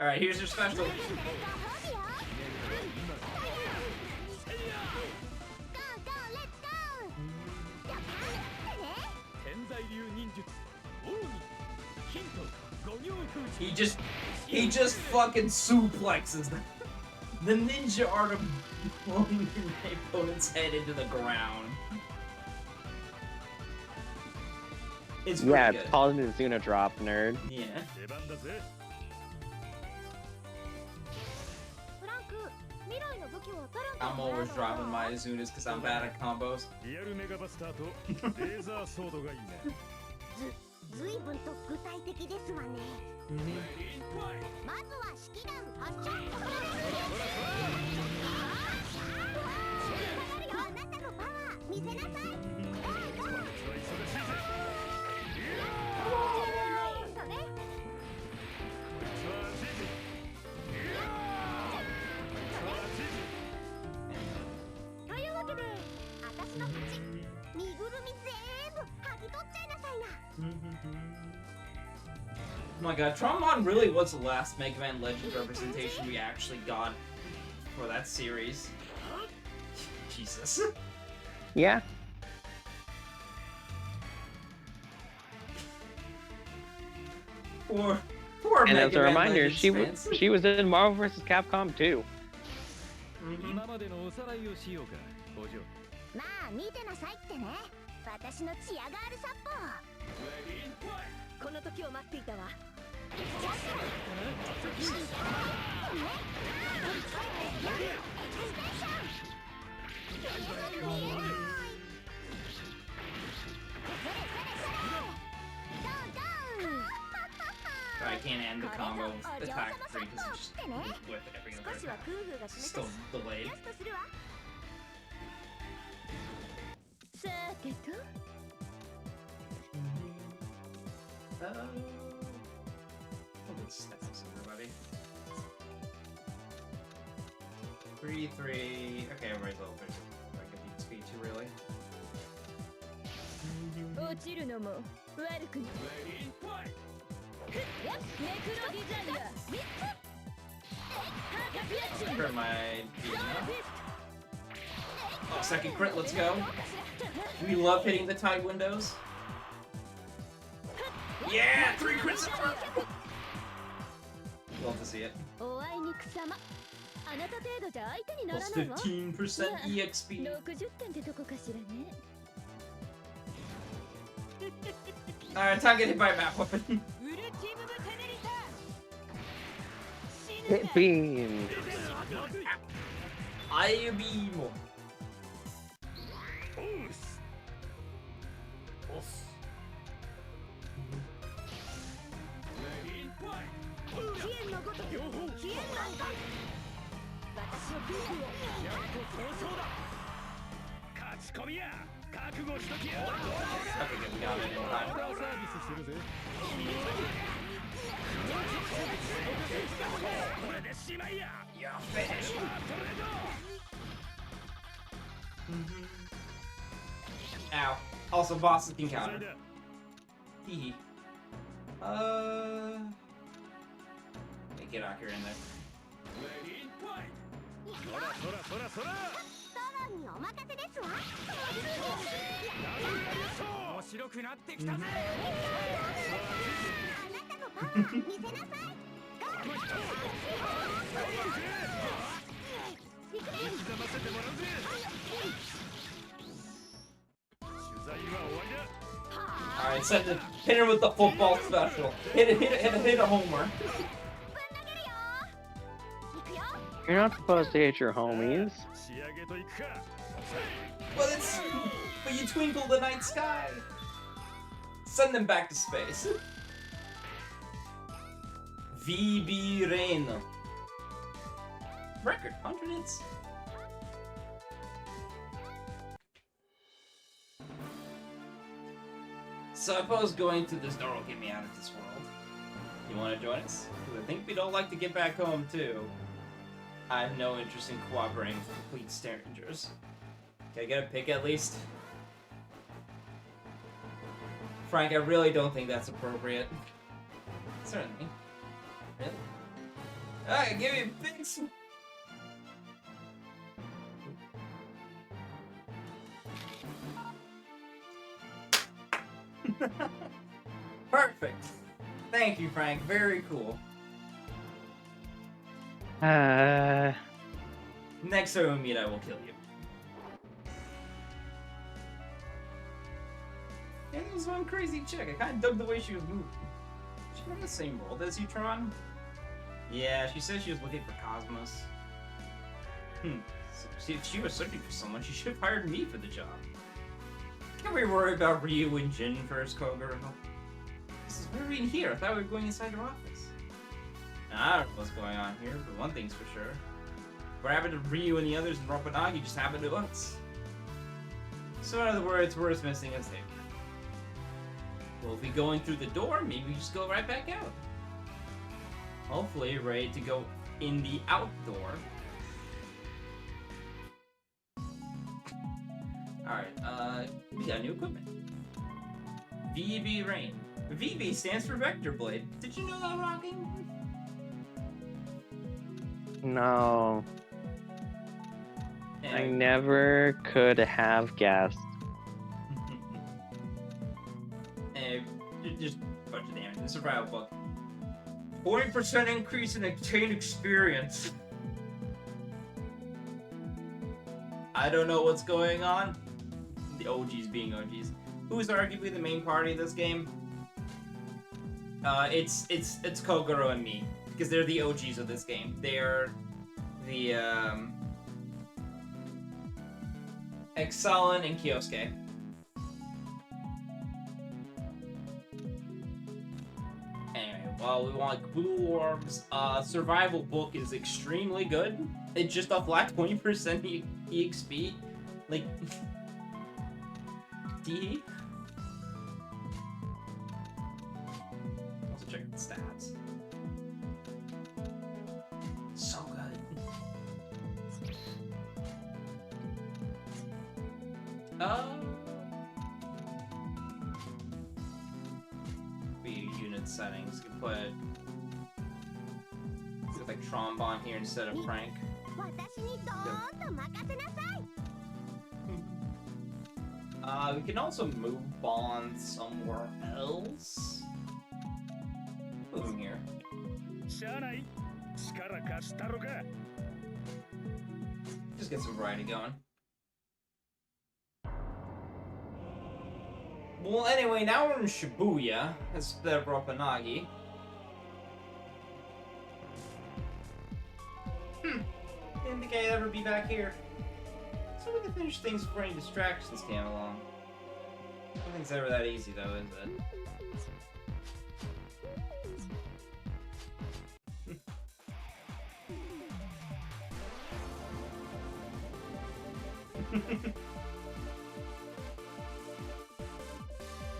All right, here's your special. 天才流忍術王にヒント五行封じ He just fucking suplexes the ninja art of blowing your opponent's head into the ground. It's pretty Yeah, good. it's called an Azuna drop, nerd. Yeah. 出番だぜ フランク、未来の武器をトロンから I'm もらう always のはど dropping う？ my Azunas because I'm bad at combos. リアルメガバスターとレーザーソードがいいなずいぶんと具体的ですわね。まずは式弾発射。あなたのパワー見せなさい。というわけで、私の勝ち。身ぐるみ全部剥ぎ取っちゃいなさいな。 Oh my god, Trombone really was the last Mega Man Legends representation we actually got for that series. Jesus. Yeah. Poor And as Mega a Man reminder, Legends fans. she was in Marvel vs. Capcom 2. Mhm. 今までのおさらいをしようかお嬢。まあ見てなさいってね。私のチアガール殺法。この時を待っていたわ。I can't end the combo with attack 3 because it's just with every 少 other しは attack. 夫婦が示 Still す delayed. よしとするわ。さてと。What is stats, everybody? 3-3. Okay, everybody's level 30. I could beat speed too really. 落ちるのも悪くない。ネクロディザイア。Crit my beating up. Oh, second crit, let's go. We love hitting the tight windows. Yeah, 3 crits in a row. Love to see it. おあいにくさま。あなた程度じゃ相手になら Plus ないわ。 15% EXP. 60点ってとこかしらね。Alright, time to get hit by a map weapon. ウルティムブテネリタ。 Hit beam. Ayubimo. 飛燕のごとく飛燕なんだ。私の空気を。やっと早々だ。勝ち込みや覚悟しときや。 Okay, good, we got it in サ time. ービスするぜ。これでしまいや。 You're finished. トレード。 Ow. Also, bosses can それ counter. で Hee. Get Akira in there. そらそらそらそら。ソロンにお任せですわ。面白くなってきたぜ。あなたのパワー見せなさい。刻ませてもらうぜ。取材は終わりだ。 Alright, send it. Hit her with the football special. Hit a homer. ぶん投げるよ。行くよ。 You're not supposed to hit your homies. 仕上げといくか。 But you twinkle the night sky. Send them back to space. VB Rain. Record 100 hits. So I suppose going through this door will get me out of this world. You want to join us? Because I think we'd all like to get back home too. I have no interest in cooperating with complete strangers. Can I get a pick at least? Frank, I really don't think that's appropriate. Certainly. Really? Alright, give me picks! Perfect! Thank you, Frank. Very cool. Next time we meet, I will kill you. And there was one crazy chick. I kind of dug the way she was moving. She had the same role as you, Tron? Yeah, she said she was looking for Cosmos. So if she was searching for someone, she should have hired me for the job. Can't we worry about Ryu and Jin first, Kogoro? This is why are we in here? I thought we were going inside your office. Now, I don't know what's going on here, but one thing's for sure. What happened to Ryu and the others in Ropponagi just happened to us. So in other words, we're as missing as they were. Well, if we go in through the door, maybe we just go right back out. Hopefully, ready to go in the outdoor. Alright, we got new equipment. VB Rain. VB stands for Vector Blade. Did you know that, Rocking? No, I Anyway. never could have guessed. And just a bunch of damage. The survival book. 40% increase in obtained experience. I don't know what's going on. The OGs being OGs. Who's arguably the main party of this game? It's Kogoro and me, because they're the OGs of this game. They are the Excelin and Kyosuke. Anyway, while we want Blue Orbs, survival book is extremely good. It's just a flat 20% EXP. Like, D. Also check the stats. So good. Be unit settings. You can put like Trombone here instead of Frank. 私にどーんと任せなさい。 We can also move Bond somewhere else. Move him here. しゃあない。力貸したろか。 Just get some variety going. Well, anyway, now we're in Shibuya instead of Ropponagi. Didn't think I'd ever be back here. So we can finish things before any distractions came along. Nothing's ever that easy, though, is it?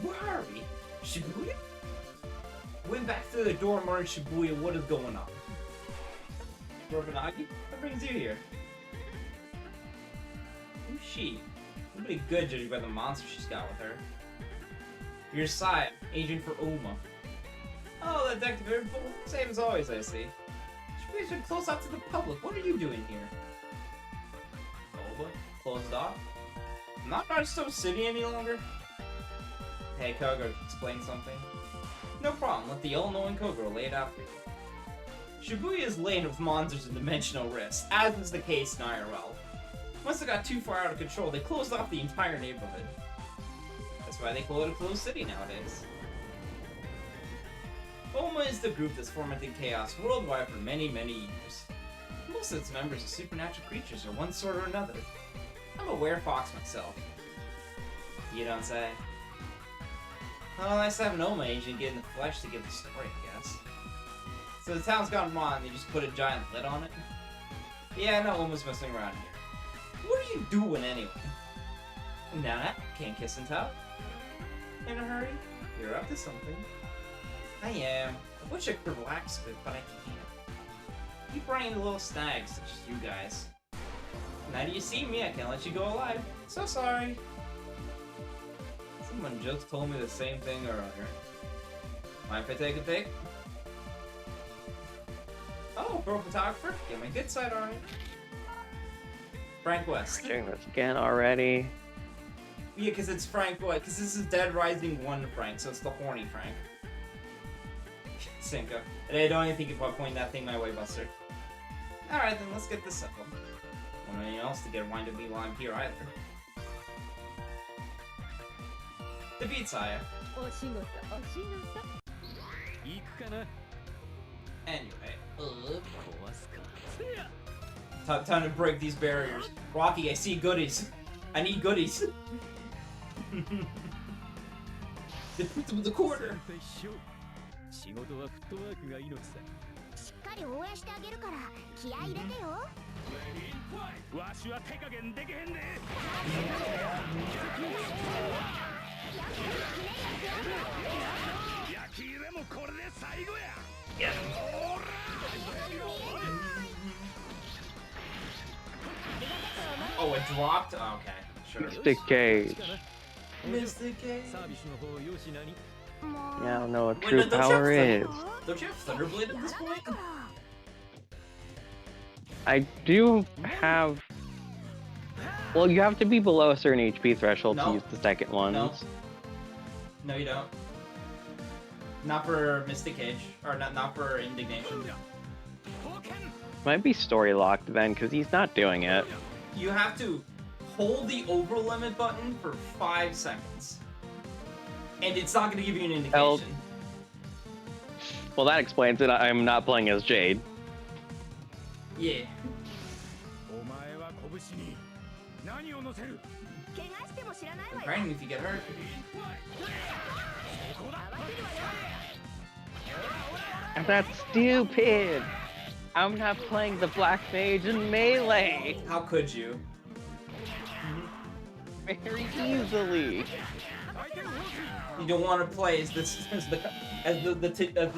Where are we? Shibuya? Went back to the dorm in Shibuya. What is going on? Ropponagi? What brings you here? Who's she? Nobody good judging by the monster she's got with her. Your side, agent for Oma. Oh, that detective, same as always, I see. Shibuya's been closed off to the public. What are you doing here? Oma? Closed off? Not Naruto City any longer? Hey, Kogoro, explain something? No problem, let the all-knowing Kogoro lay it out for you. Shibuya is laden with monsters and dimensional risks, as is the case in IRL. Once it got too far out of control, they closed off the entire neighborhood. That's why they call it a closed city nowadays. Oma is the group that's fomented chaos worldwide for many, many years. Most of its members are supernatural creatures of one sort or another. I'm a werefox myself. You don't say. Well, nice to have an Oma agent get in the flesh to give the story, I guess. So the town's gone wrong, they just put a giant lid on it? Yeah, no Oma's messing around here. What are you doing anyway? Nah, can't kiss and tell. In a hurry? You're up to something. I am. I wish I could relax a bit, but I can't. Keep running into little snags, such as you guys. Now do you see me? I can't let you go alive. So sorry. Someone just told me the same thing earlier. Mind if I take a pic? Oh, pro photographer? Get my good side on it. Frank West. Doing this again already. Yeah, because it's Frank West. Because this is Dead Rising 1 Frank, so it's the horny Frank. Cinco. And I don't even think about pointing that thing my way, Buster. Alright, then let's get this settled. I don't want anyone else to get reminded of me while I'm here either. Defeat Saya. お仕事お仕事行くかな。 Anyway, 壊すか。 time to break these barriers. Rocky, I see goodies. I need goodies. the quarter. 仕事はフットワークが命さ。しっかり応援してあげるから気合い入れてよ。わしは手加減できへんで。焼き入れもこれで最後や。Oh, it dropped? Oh, okay, sure. Mystic Cage. Mystic Cage. サービスの方よしなに。 Yeah, I don't know what Wait, true no, don't you power have is. Don't you have Thunderblade at this point? I do have. Well, you have to be below a certain HP threshold No. to use the second ones. No. No, you don't. Not for Mystic Age, or not for Indignation. Might be story locked then, because he's not doing it. You have to hold the over limit button for 5 seconds. And it's not going to give you an indication. Well, that explains it. I'm not playing as Jade. Yeah. I'm crying if you get hurt. That's stupid! I'm not playing the Black Mage in Melee! How could you? Very easily! You don't want to play as the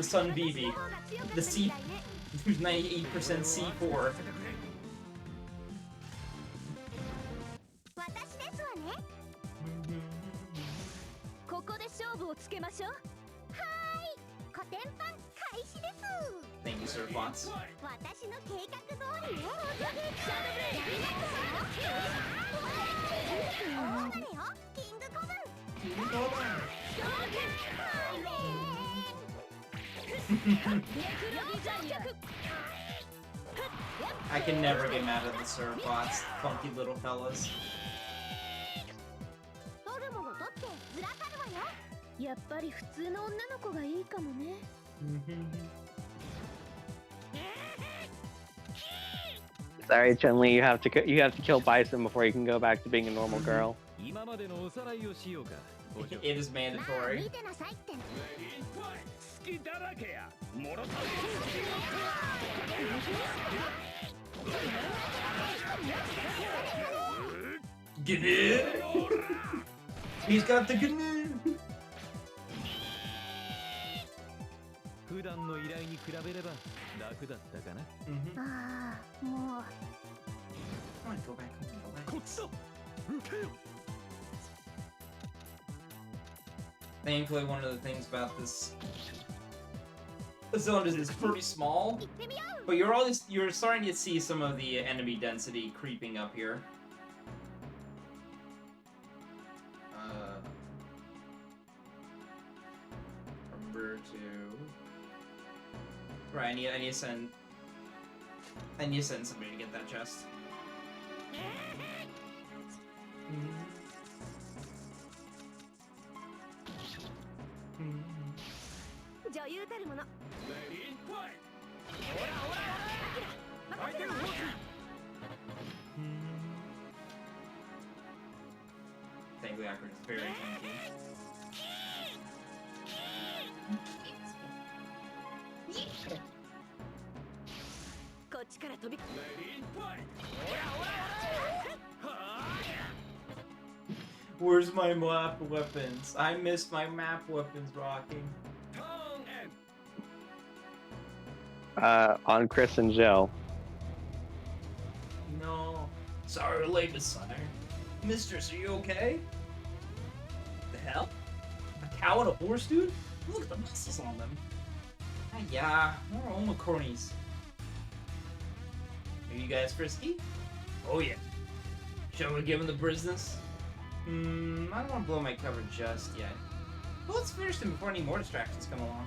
Sun Vivi, the C, 98% C4. 私ですわね。ここで勝負をつけましょう。はーい、コテンパン開始です。 Thank you, Sir Fonts. 私の計画通りね。キングコブン。I can never get mad at the Sir Fonts, funky little fellas. 取るもの取ってずらかるわよ。やっぱり普通の女の子がいいかもね。Sorry, Chun-Li, you have to kill Bison before you can go back to being a normal girl. It is mandatory. 見てなさいってね。 Gnu! He's got the Gnu! 普段の依頼に比べれば楽だったかな。ああ、もう。 Come on, go back. Go back. こっちだ。受けよ。 Thankfully, one of the things about this zone is it's pretty small, but you're starting to see some of the enemy density creeping up here. Remember to right. I need to send somebody to get that chest. 女優たるもの。 Thankfully, Akron is very tanky. Where's my map weapons? I missed my map weapons, Rocking. On Chris and Jill. No. Sorry, late, sire. Mistress, are you okay? The hell? A cow and a horse, dude? Look at the muscles on them. Ah, yeah, more Omacornies. Are you guys frisky? Oh, yeah. Shall we give him the business? I don't want to blow my cover just yet. But let's finish them before any more distractions come along.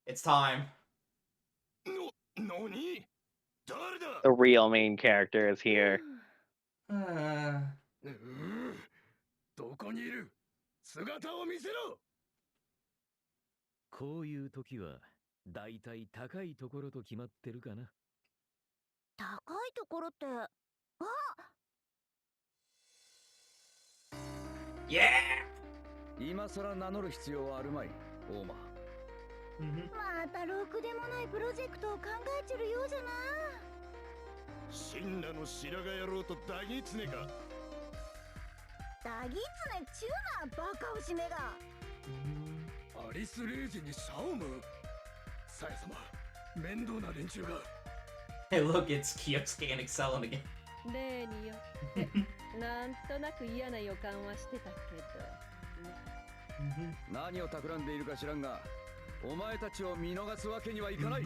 It's time. The real main character is here. どこにいる？姿を見せろ。こういう時はだいたい高いところと決まってるかな。高いところって。あ。 Yeah! 今さら名乗る必要はあるまい、オーマ。またろくでもないプロジェクトを考えちるようじゃな。神羅の白髪野郎とダギツネか。ダギツネちゅうな、バカ牛めが。アリス・レイジにシャオム。サヤ様、面倒な連中が。Hey, look, it's Kyosuke and Excellent again. 例によってなんとなく嫌な予感はしてたけど、何を企んでいるか知らんが、お前たちを見逃すわけにはいかない。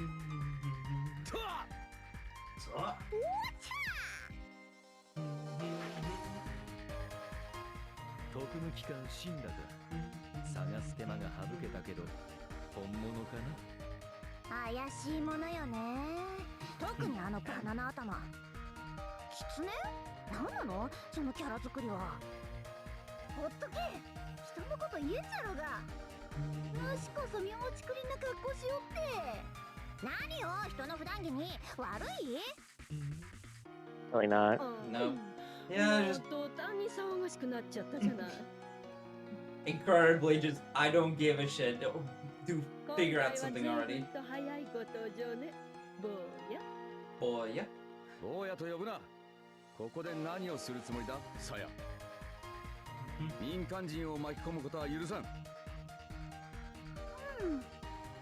特務機関死んだか。下がなステマが省けたけど本物かな。怪しいものよね。特にあのバナナ頭。キツネ？何なのそのキャラ作りは。ほっとけ、人のこと言えんじゃろが。虫こそ身持ちくりな格好しよって。何よ人の普段着に悪い？ Really not. No. Yeah, just 途端に騒がしくなっちゃったじゃない incredibly just I don't give a shit. Do figure out something already. と早いご登場ね坊や Boy, yeah. 坊やと呼ぶな。ここで何をするつもりだ、さや。民間人を巻き込むことは許さん。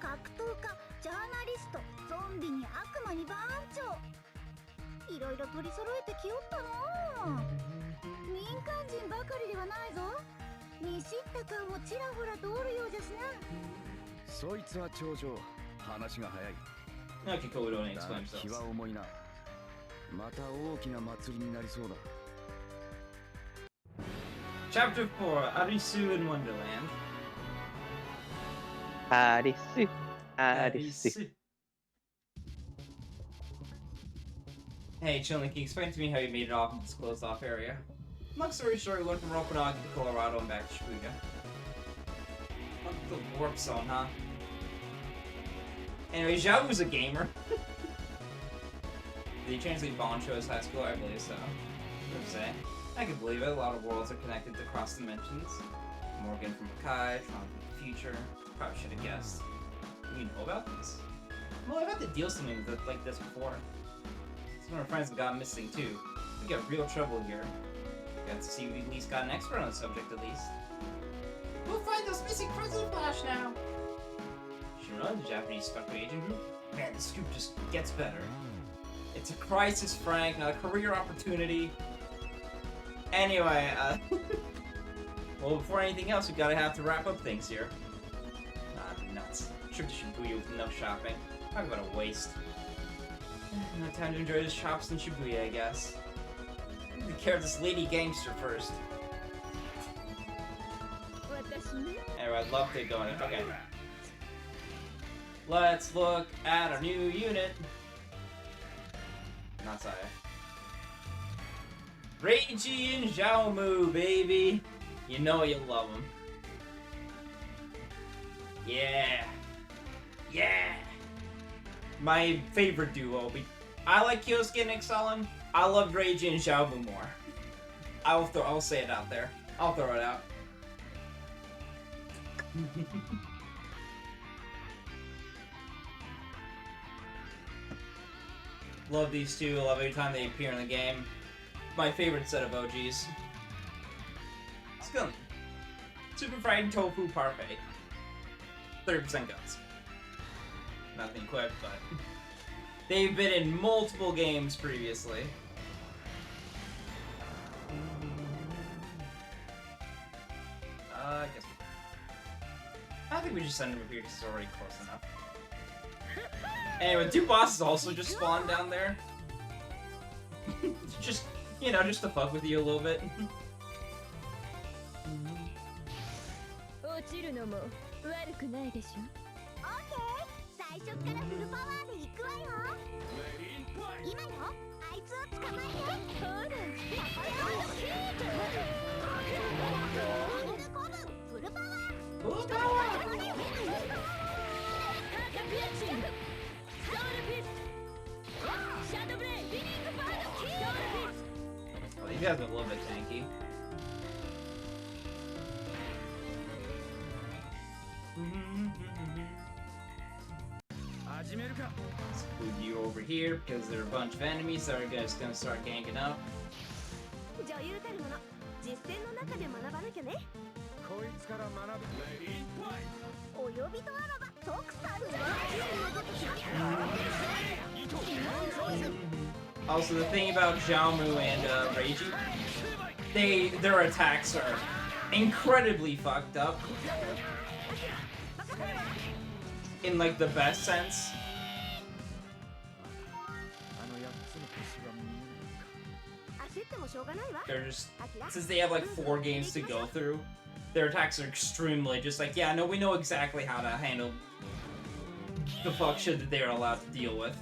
格闘家、ジャーナリスト、ゾンビに悪魔に番長。いろいろ取り揃えてきよったの。民間人ばかりではないぞ。見知った感もちらほらとおるようですな。そいつは長女、話が早い。 Okay, cool, we don't だ explain が気は ourselves. 重いな。また大きな祭りになりそうだ。 Chapter 4, Arisu in Wonderland. Arisu. Arisu. Hey, Chilling, can you explain to me how you made it off in this closed-off area? Long story short, we went from Roppongi to Colorado and back to Shibuya. What the warp zone, huh? Anyway, Xiaobu's a gamer. Did he translate Boncho as high school? I believe so. What to say? I can believe it. A lot of worlds are connected across dimensions. Morgan from Makai, Tron from the future. Probably should have guessed. You know about this? Well, I've had to deal something with it like this before. Some of our friends have gone missing too. We got real trouble here. Got to see we at least got an expert on the subject at least. We'll find those missing friends in a flash now. Shinra, the Japanese special agent group. Man, the scoop just gets better. It's a crisis, Frank, not a career opportunity. Anyway, well, before anything else, we gotta have to wrap up things here. Ah, nuts. Trip to Shibuya with no shopping. Talk about a waste. No time to enjoy the shops in Shibuya, I guess. Take care of this lady gangster first. 私ね Anyway, I'd love to go in it. Okay. Let's look at our new unit. Not Saya. Reiji and Xiaomu, baby. You know you love them. Yeah. Yeah. My favorite duo. I like Kyosuke and Excellion. I love Reiji and Xiaomu more. I'll say it out there. I'll throw it out. Love these two. Love every time they appear in the game. My favorite set of OGs. Skillet. Super fried tofu parfait. 30% guns. Nothing equipped, but they've been in multiple games previously. I guess. I think we just send him up here because he's already close enough. Anyway, two bosses also just spawned down there. Just, you know, just to fuck with you a little bit. 落ちるのも悪くないでしょ OK 最初からフルパワーで行くわよ今よあいつを捕まえてほらキングコブフルパワーフルパワー タカピアチングストールピスシャドーブレイビニングバードストールピス Oh, these guys are a little bit tanky. Let's put you over here because there are a bunch of enemies that are just gonna start ganking up. 女優たるもの実践の中で学ばなきゃねこいつから学ぶ。お呼びとあらば特産じゃ Also, the thing about Xiaomu and Reiji, their attacks are incredibly fucked up. In like the best sense. あの8つの星は見えないか。焦ってもしょうがないわ They're just since they have like 4 games to go through, Their attacks are extremely just like, yeah, no, we know exactly how to handle the fuck shit that they are allowed to deal with.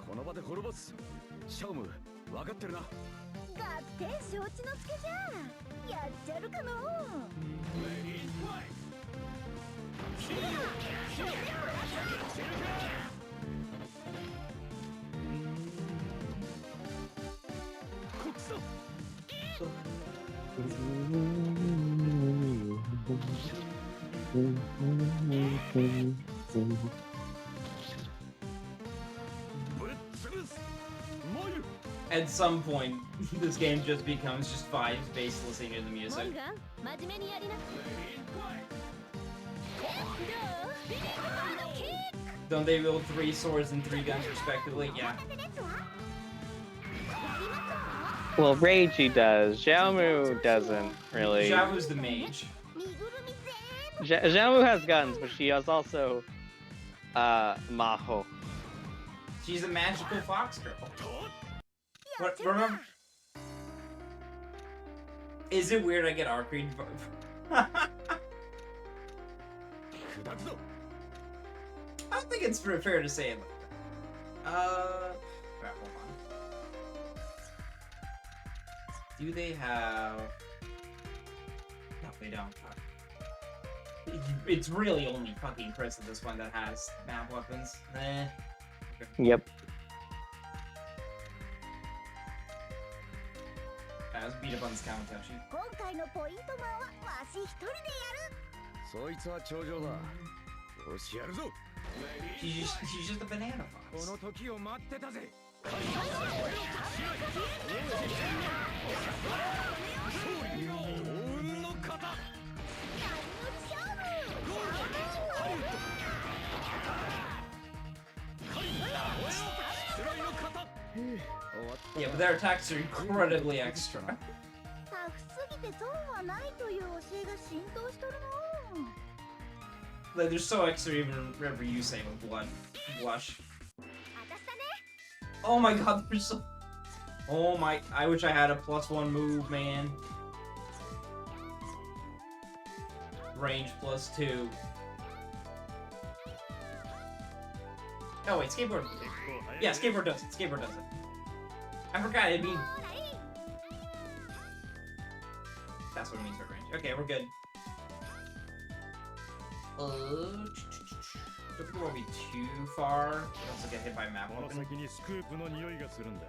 この場で滅ぼす。シャウム、分かってるな。合点承知のつけじゃやっちゃるかのAt some point, this game just becomes just vibes based listening to the モ music. ンガン真面目にやりな Don't they wield 3 swords and 3 guns respectively? Yeah. Well, Reiji does. Xiaomu doesn't really. Xiaomu's the mage. 身ぐるみ全 Xiaomu has guns, but she has also Maho. She's a magical fox girl. What, remember? Is it weird I get Arcade? 砕くぞ。 I don't think it's fair to say it like that. Crap, hold on. Do they have... No, they don't. Fuck. It's really only fucking Chris at this one that has map weapons. Eh. Yep. Let's beat up on this Kamitachi. 今回のポイントマンはわし一人でやるそいつは頂上だ。よしやるぞ。 She's just a banana こ fox. の時を待ってたぜ。勝利の幸運の方。 Yeah, but their attacks are incredibly extra. タフすぎて損はないという教えが浸透しとるの Like, they're so extra even whenever you say with blood. Blush. 私だね Oh my god, they're so... Oh my... I wish I had a +1 move, man. Range +2. Oh wait, skateboard... Yeah, skateboard does it. Skateboard does it. I forgot it'd be... That's what it means for range. Okay, we're good. Don't think it won't be too far. We also get hit by map この weapon. 先にスクープの匂いがするんだ。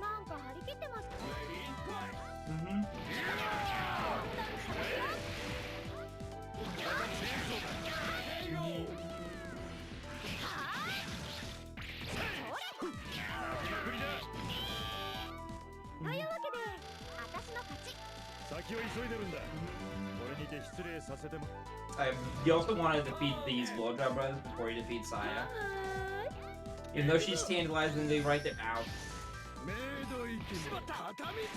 なんか張り切ってます Mm-hmm. You also want to defeat these blowjob brothers before you defeat Saya. Even though she's tantalizing, they right there. Ow.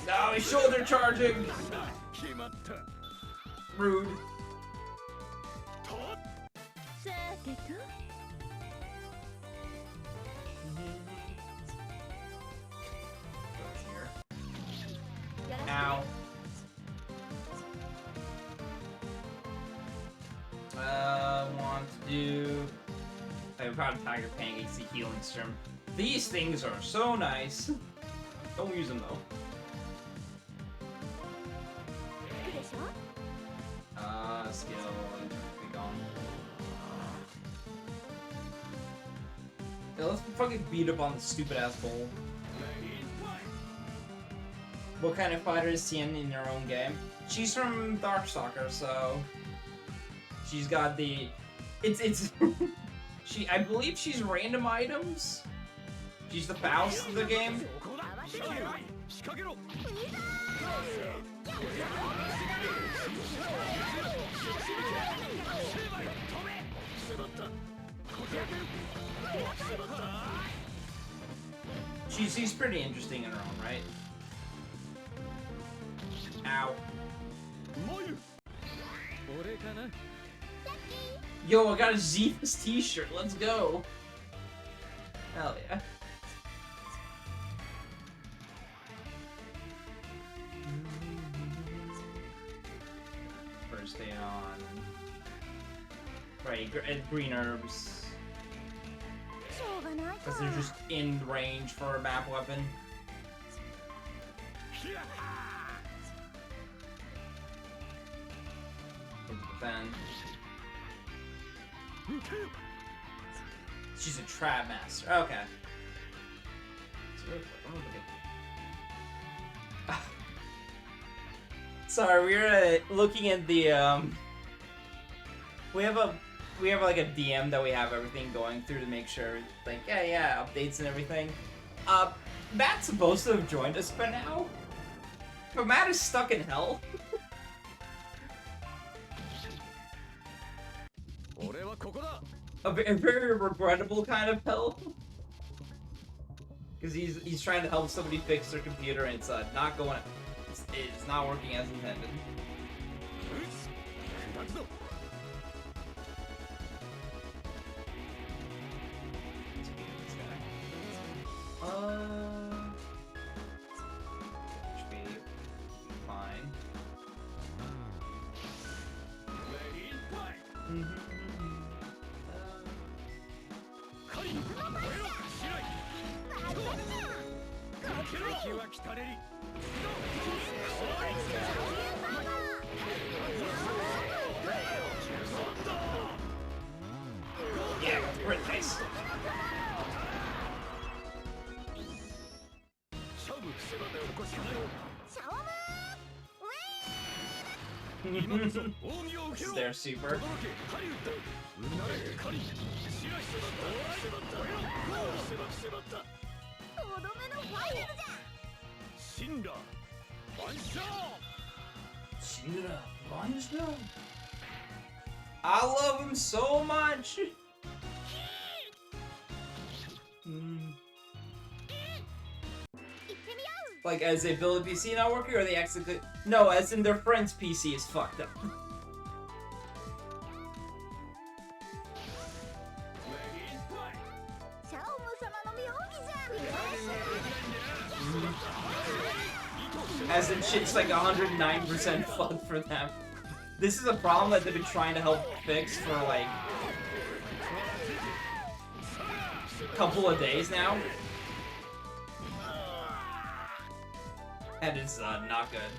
No, he's shoulder charging! Rude. さてと Ow. Want to do... I've got a Tiger Pancakes, the healing sturm. These things are so nice. Don't use them though. いいでしょ Skill. Be gone. Yeah, let's fucking beat up on the stupid ass bull. What kind of fighter is Tien in her own game? She's from Darkstalker, so she's got the it's I believe she's random items. She's the Faust of the game. She's pretty interesting in her own right. Ow. Yo, I got a Zephas t-shirt. Let's go. Hell yeah. stay on. Right, and green herbs. Because they're just in range for a map weapon. Into the fan. She's a trap master. Okay. So real quick, I'm gonna look at... Sorry, we're looking at the we have like a DM that we have everything going through to make sure, like, yeah, updates and everything. Matt's supposed to have joined us by now, but Matt is stuck in hell. A very regrettable kind of hell. Because he's trying to help somebody fix their computer and it's not going. It's not working as intended. Should be fine. Yeah, great face. This is their super. I love him so much. Like, as they build a PC not working, or they actually... No, as in their friend's PC is fucked up. As in shit's like 109% fucked for them. This is a problem that they've been trying to help fix for like... a couple of days now. And it's not good.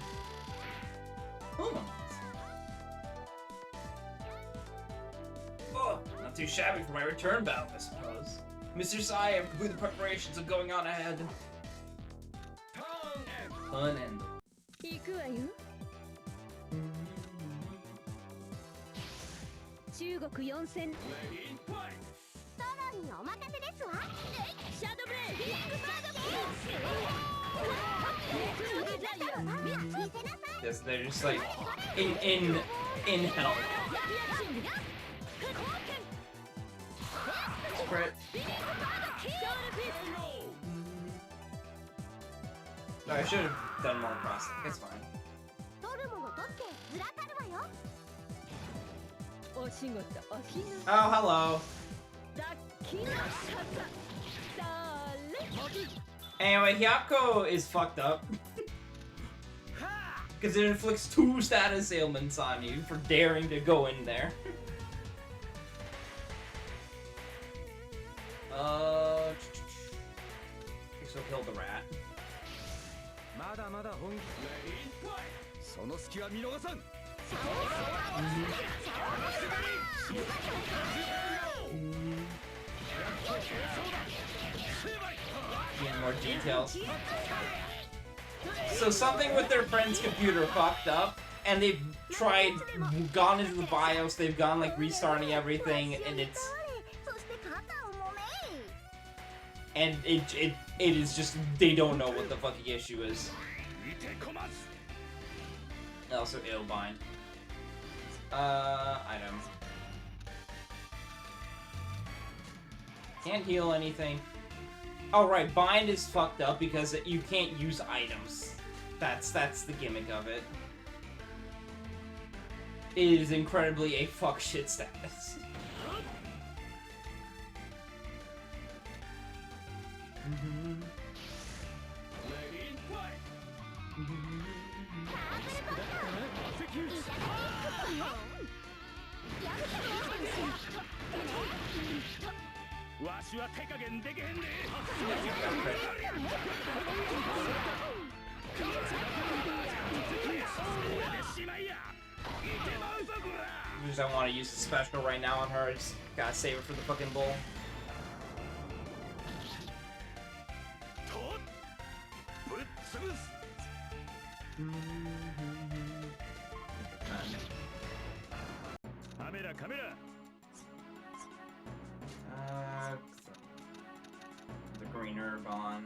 Oh, not too shabby for my return battle, I suppose. Mr. Sai, I have completed the preparations of going on ahead. Unending. 行くわよ。中国4戦。トロにお任せですわ。シャドーブレイビッグバードボー。 Yes, they're just like in hell. Crit. No, I should have done more crossing. It's fine. Oh, hello. Anyway, Hyako is fucked up. Because it inflicts 2 status ailments on you for daring to go in there. So kill the rat. Getting more details. So something with their friend's computer fucked up, and they've gone into the BIOS, they've gone like restarting everything, and it is just, they don't know what the fucking issue is. Also, it'll bind. Item. Can't heal anything. Oh right, bind is fucked up because you can't use items. That's the gimmick of it. It is incredibly a fuck shit status. わしは手加減できへんで。I just don't want to use the special right now on her. I just gotta save it for the fucking bull. The green herb on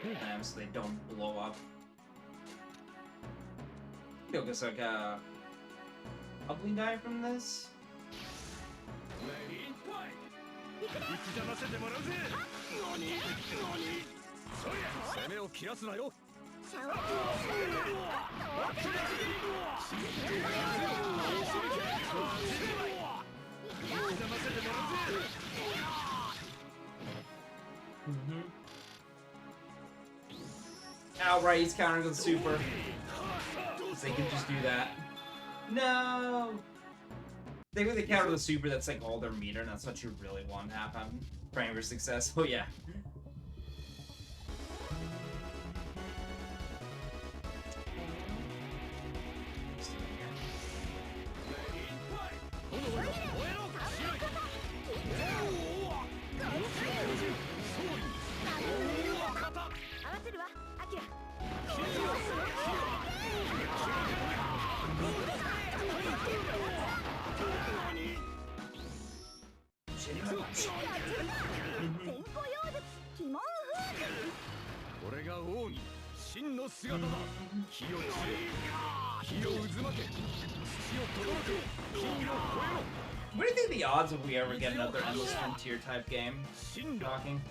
them so they don't blow up. You'll get like a ugly die from this. 攻めを切らすなよ。 Outright, he's countering with super. They can just do that. No! They really counter the super, that's like all their meter, and that's what you really want to have on praying for success. Oh yeah. What do you think the odds if we ever get another Endless Frontier type game? Talking.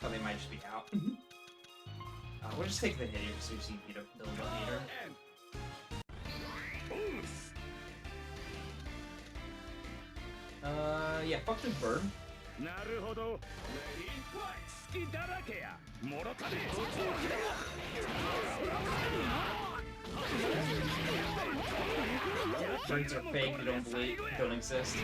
Oh, they might just be out. We'll just take the hit here because we've seen Peter build up meter. Yeah, fuck the bird. Birds are fake, they don't believe, don't exist.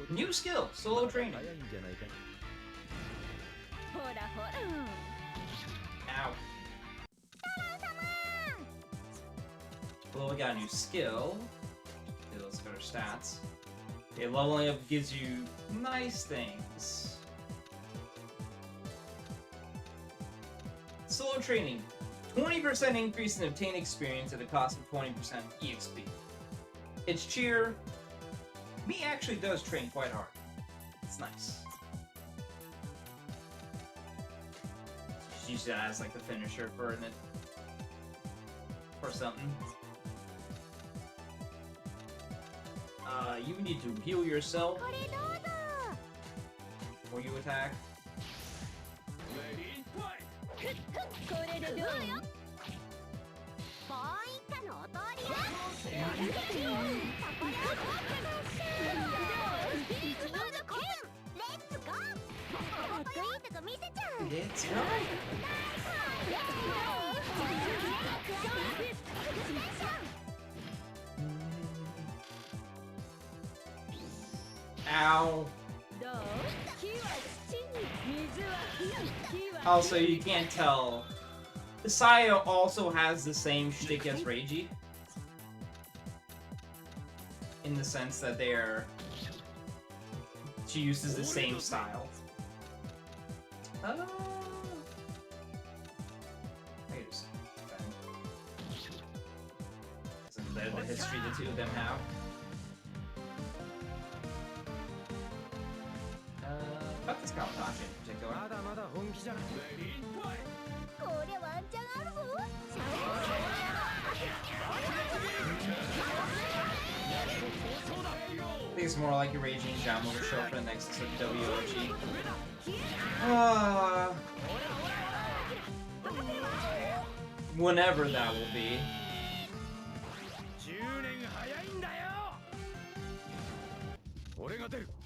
New skill, solo training. Ow. Well, we got a new skill. Okay, let's go to stats. Okay, leveling up gives you nice things. Solo training. 20% increase in obtained experience at the cost of 20% EXP. Its cheer. Me actually does train quite hard. It's nice. Just use that as like the finisher for it or something. You need to heal yourself before you attack. Let's go! Ow. Also, you can't tell. Saya also has the same shtick as Reiji. In the sense that she uses the same style. I just... the history the two of them have. Fuck this Kawatachi in particular. I think it's more like a Raging Jam will show up for the next episode of WOG. Whenever that will be.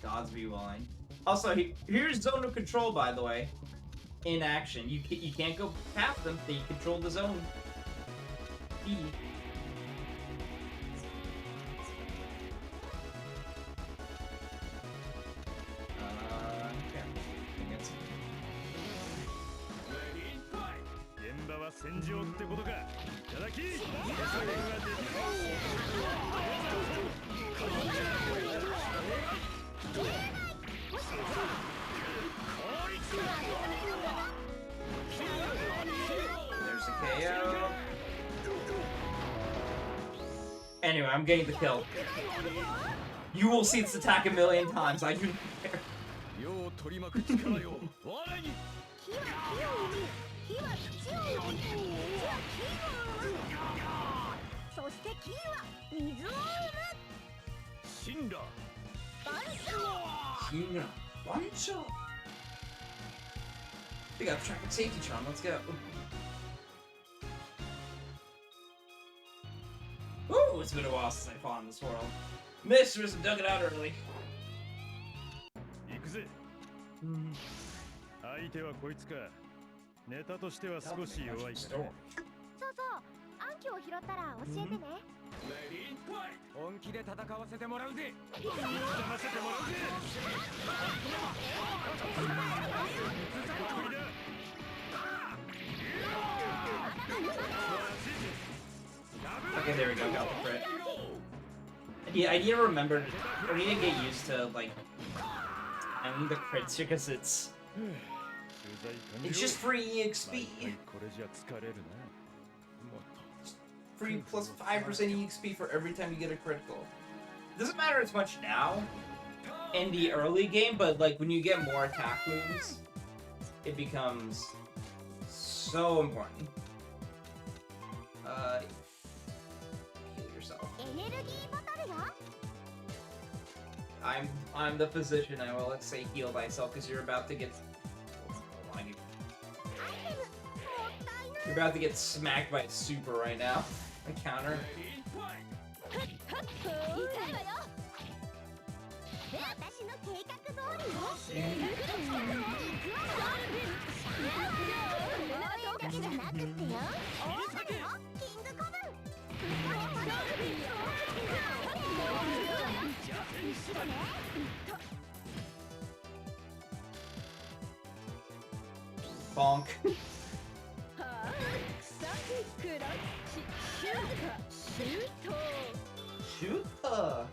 Gods be willing. Also, here's Zone of Control, by the way. In action. You can't go past them, they control the zone. E. There's the KO. Anyway, I'm getting the kill. You will see this attack a million times. I do not care. Kira, Bancho. We got track and safety charm. Let's go. Ooh, it's been a while since I fought in this world. Mistress dug it out early. 相手はこいつか。ネタとしては少し弱いかね。そうそう、暗記を拾ったら教えてね。本気で戦わせてもらうぜ。引き出ませてもらうぜ。 Okay, there we go. Got the crit. I need to remember. I need to get used to like. I need the crits here because it's just free EXP. Free plus 5% EXP for every time you get a critical. Doesn't matter as much now in the early game, but like when you get more attack moves, it becomes so important. Heal yourself. I'm the physician. I will let's say heal thyself because you're about to get. You're about to get smacked by a super right now. A counter. Bonk. Shoot her.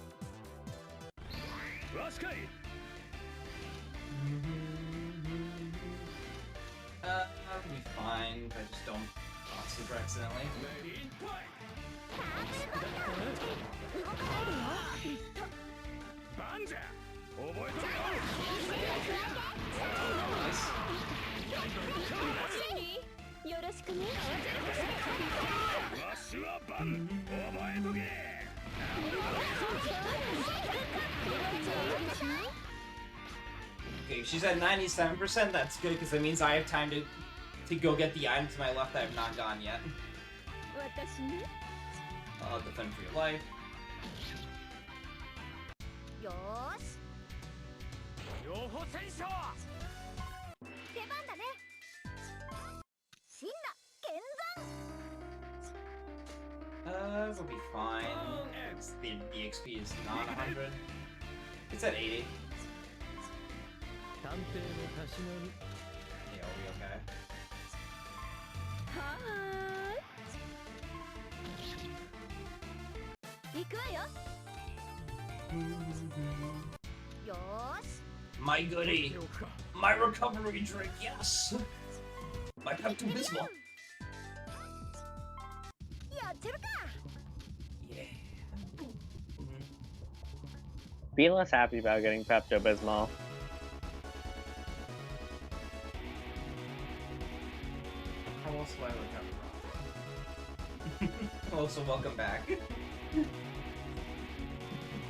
I'll be fine. I just don't super accidentally. Nice. Okay, she's at 97%. That's good because that means I have time to go get the item to my left I have not gotten yet. Defend for your life. We'll be fine. The XP is not 100. It's at 80. Yeah, we'll be okay. My goodie! My recovery drink, yes! My Pepto-Bismol! Yeah. Be less happy about getting Pepto-Bismol. How else do I recover from? Also, welcome back.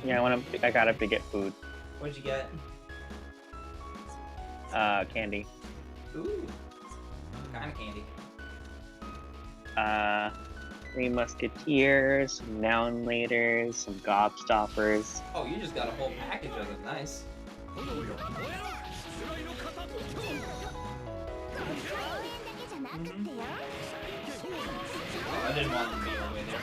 Yeah, I got up to get food. What'd you get? Candy. Ooh. What kind of candy? 3 Musketeers, some Noun Laters, some Gobstoppers. Oh, you just got a whole package of them. Nice. 大変だけじゃなくってよ。 Oh, I didn't want them to be all the way there.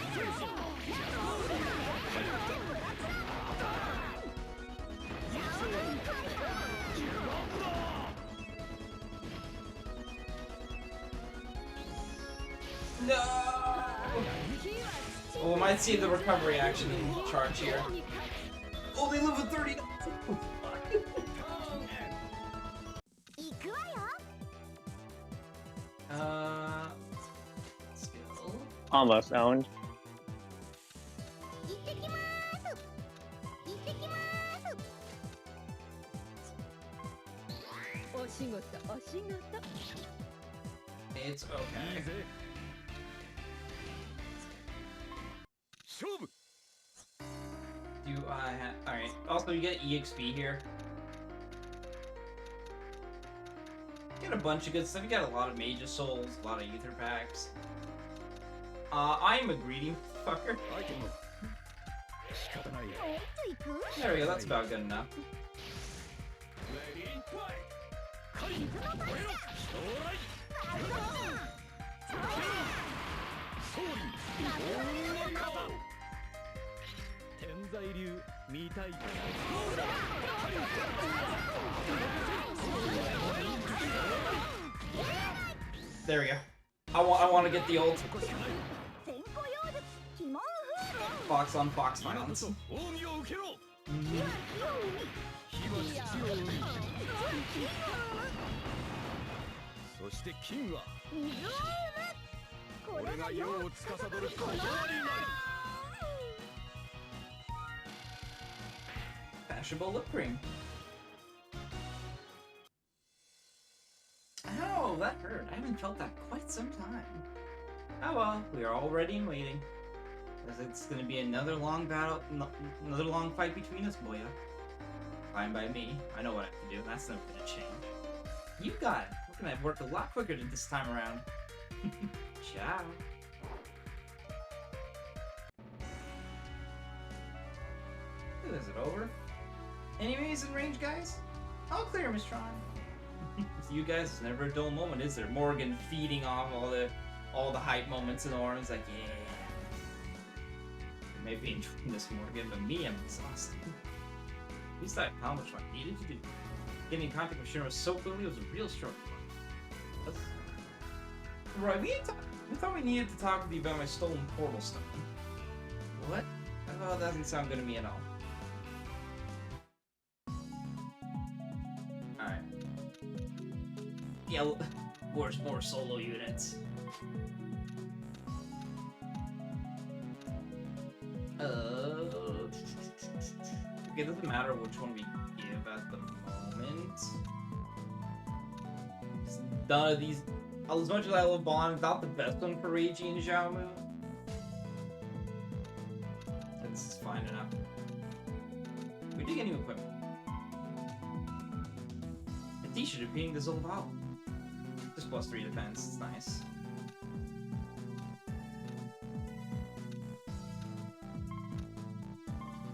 No! Oh, we might see the recovery action charge here. Oh, they live with 30. 行くわよ。 Skill. Almost owned. 行ってきます。行ってきます。お仕事お仕事。 It's okay. 勝負 Do I have... Alright. Also, you get EXP here. You get a bunch of good stuff. You got a lot of Mage's Souls, a lot of Ether Packs. I'm a greedy fucker. アイテム仕方ないよおっと行く。 There we go, that's about good enough. レディーファイトカイ燃えろ将来総理大型天才流見たいか There we go. I want to get the ult. 先行妖術鬼門風紋。 Fox on Fox 今こ violence. そ扇を受けろ 火を火は土を生みそして金は 生み水を生む。これが俺が世を司る小僧になる Fashionable lip cream. Ow, that hurt. I haven't felt that quite some time. Oh well, we are all ready and waiting. As it's gonna be another long battle, another long fight between us, boya. Fine by me. I know what I have to do. That's never gonna change. You got it. We're gonna have worked a lot quicker this time around. Ciao. Is it over? Enemies in range, guys? All clear, Miss Tron. With you guys, there's never a dull moment, is there? Morgan feeding off all the hype moments in Orange, like, yeah. You may be enjoying this, Morgan, but me, I'm exhausted. At least I accomplished what I needed to do. Getting in contact with Shinra so quickly was a real struggle. Right, we thought we needed to talk with you about my stolen portal stone. What? Oh, that doesn't sound good to me at all. Alright. Yeah, where's more solo units? Okay, it doesn't matter which one we give at the moment. None of these, as much as I love Bond, not the best one for Reiji and Xiaomu. This is fine enough. We did get new equipment. A t-shirt repeating this old vowel. Just +3 defense, it's nice.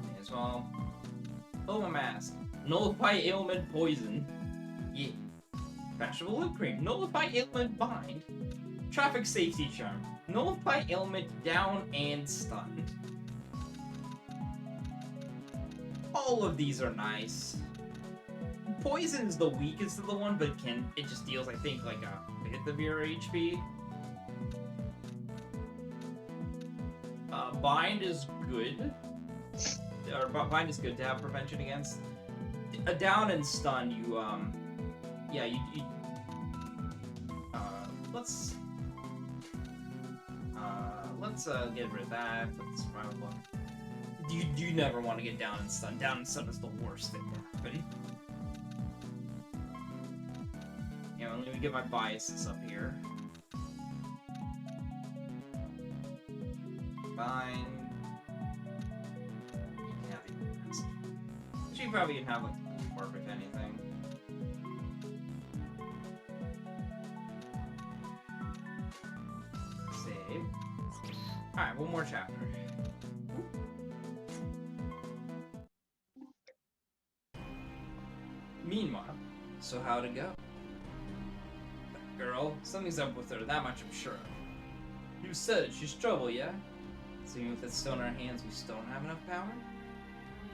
May as well. Oh, my mask. Nullify ailment poison. Yeah. Fashionable lip cream. Nullify ailment bind. Traffic safety charm. Nullify ailment down and stun. All of these are nice. Poison is the weakest of the one, but it just deals, I think, like a bit of your HP. Bind is good. Or bind is good to have prevention against. A down and stun, you yeah, let's get rid of that. Put the survival book. You never want to get down and stun. Down and stun is the worst thing to happen. Yeah, let me get my biases up here. Fine. Yeah, probably can have like the blue barb if anything. Save. Alright, one more chapter. Meanwhile, so how'd it go? That girl, something's up with her, that much I'm sure of. You said it, she's trouble, yeah? So even with that stone in our hands, we still don't have enough power?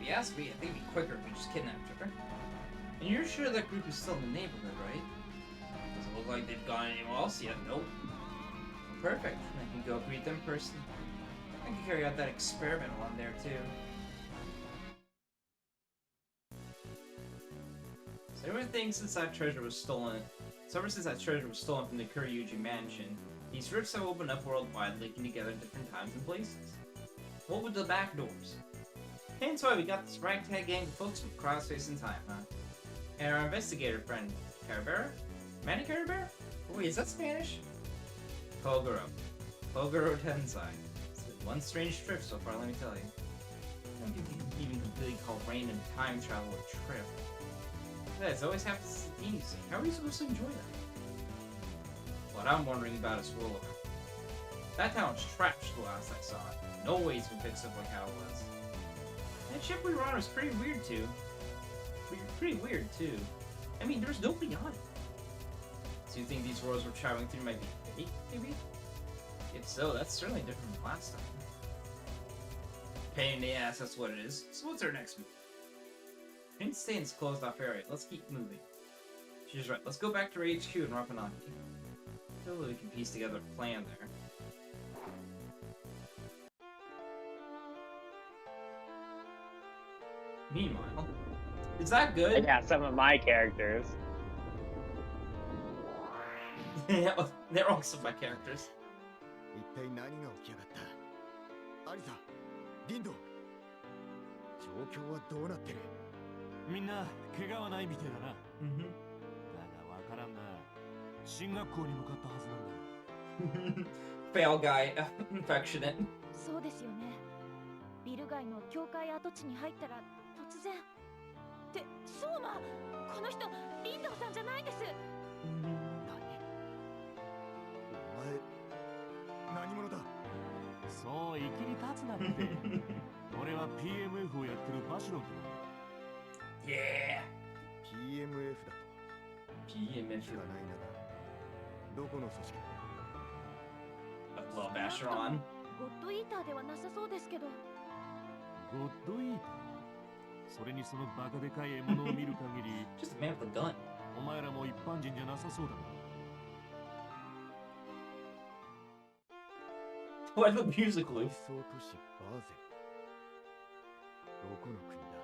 If you ask me, I think it'd be quicker if we just kidnapped her. And you're sure that group is still in the neighborhood, right? Doesn't look like they've gone anywhere else yet, nope. Perfect, I can go greet them personally. I can carry out that experiment while I'm there too. So ever since that treasure was stolen from the Kuryuji mansion, these rifts have opened up worldwide, linking together in different times and places. What with the back doors? Hence why we got this ragtag gang of folks with cross-face in time, huh? And our investigator friend, Carabera? Manny Carabera? Wait, is that Spanish? Kogoro. Kogoro Tensai. It's been one strange trip so far, let me tell you. I don't think you can even completely call random time travel a trip. Besides, always have to see easy. How are you supposed to enjoy that? What I'm wondering about is Rollover. That town's trashed the last I saw it. No way it's been fixed up like how it was. That ship we were on was pretty weird too. I mean, there's nobody on it. So you think these roads we're traveling through might be fake, maybe? If so, that's certainly different from last time. Pain in the ass, that's what it is. So what's our next move? We didn't stay in this closed off area. Let's keep moving. She's right. Let's go back to HQ and Rapanaki. Feel that we can piece together a plan there. Meanwhile, is that good? I got some of my characters. Yeah, they're also my characters. 一体何が起きやがったアリサリンド状況はどうなってるみんな怪我はないみたいだな。だがわからんな。進学校に向かったはずなんだ。Fail guy, affectionate. そうですよね。ビル街の教会跡地に入ったら突然。ってそうま、この人リンドウさんじゃないです。お前何者だそう、いきり立つなって。俺は PMF をやってるバシロン君。Yeah. PMF だ PMF 知らないなどこの組織 I love Asheron. ゴッドイーターではなさそうですけど。ゴッドイーターそれにそのバカでかい獲物を見る限り Just a man with a gun. お前らも一般人じゃなさそうだな。Why the music loop? 理想都市バーゼルどこの国だ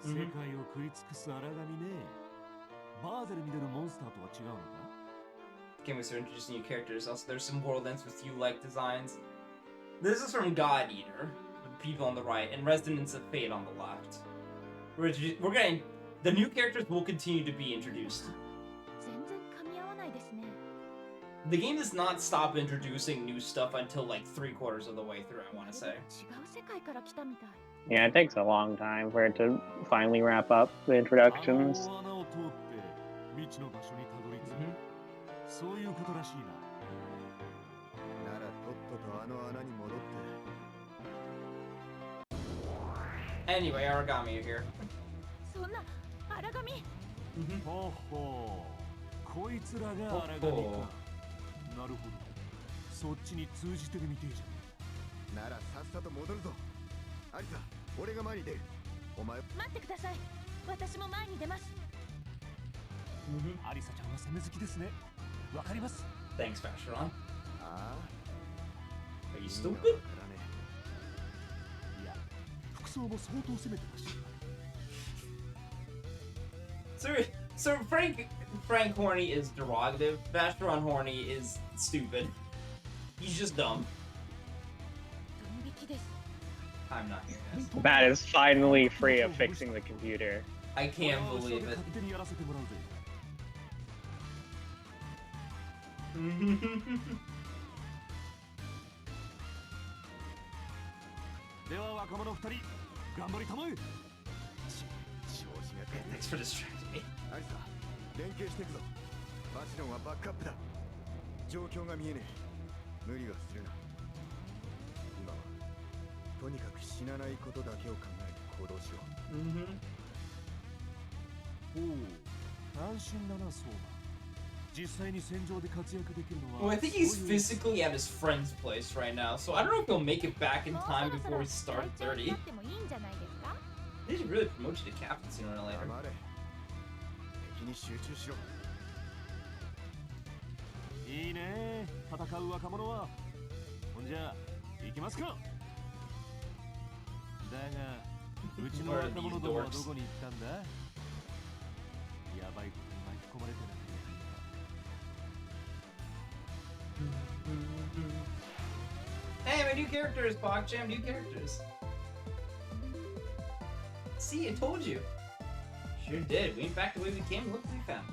世界を食い尽くす荒神ね。バーゼルに出るモンスターとは違うのか Game was introducing new characters. Also, there's some world ends with you-like designs. This is from God Eater, with people on the right, and Resonance of Fate on the left. We're getting... The new characters will continue to be introduced. 全然噛み合わないですね。The game does not stop introducing new stuff until like 3/4 of the way through, I want to say. 違う世界から来たみたい。Yeah, it takes a long time for it to finally wrap up the introductions. あの穴を通って未知の場所にたどり着く。そういうことらしいな。ならとっととあの穴に戻って Anyway, Aragami, you're here. そんな荒神。ほほう。こいつらが荒神か。なるほど。そっちに通じてるみてえじゃん。ならさっさと戻るぞアリサ俺が前に出るお前待ってください。私も前に出ます。アリサちゃんは攻め好きですね。わかります。 Thanks, Fashion. ああ Are you 意味が stupid? わからねいや、服装も相当攻めてました。So Frank Horny is derogative. Vacheron Horny is stupid. He's just dumb. ドン引きです。 I'm not here, guys. Matt is finally free of fixing the computer. I can't believe it. 勝手にやらせてもらうぜ。では若者二人、頑張りたまえ。Thanks for distracting me. アリサ連携していくぞ。バシロンはバックアップだ。状況が見えねえ。無理はするな。今はとにかく死なないことだけを考えて行動しよう。安心だな、相馬。実際に戦場で活躍できるのは。 Well, I think he's physically at his friend's place right now, so I don't know if he'll make it back in time before he starts 30. なってもいいんじゃないですか？ They should really promote you to captain sooner or later. 黙れ。敵に集中しろ。いいね、戦う若者は。ほんじゃ、行きますか。だが、うちの若者どもはどこに行ったんだ？やばいことに巻き込まれてない。 Hey, my new characters, PogChamp, new characters. See, I told you. Sure did. We went back the way we came. Look what we found.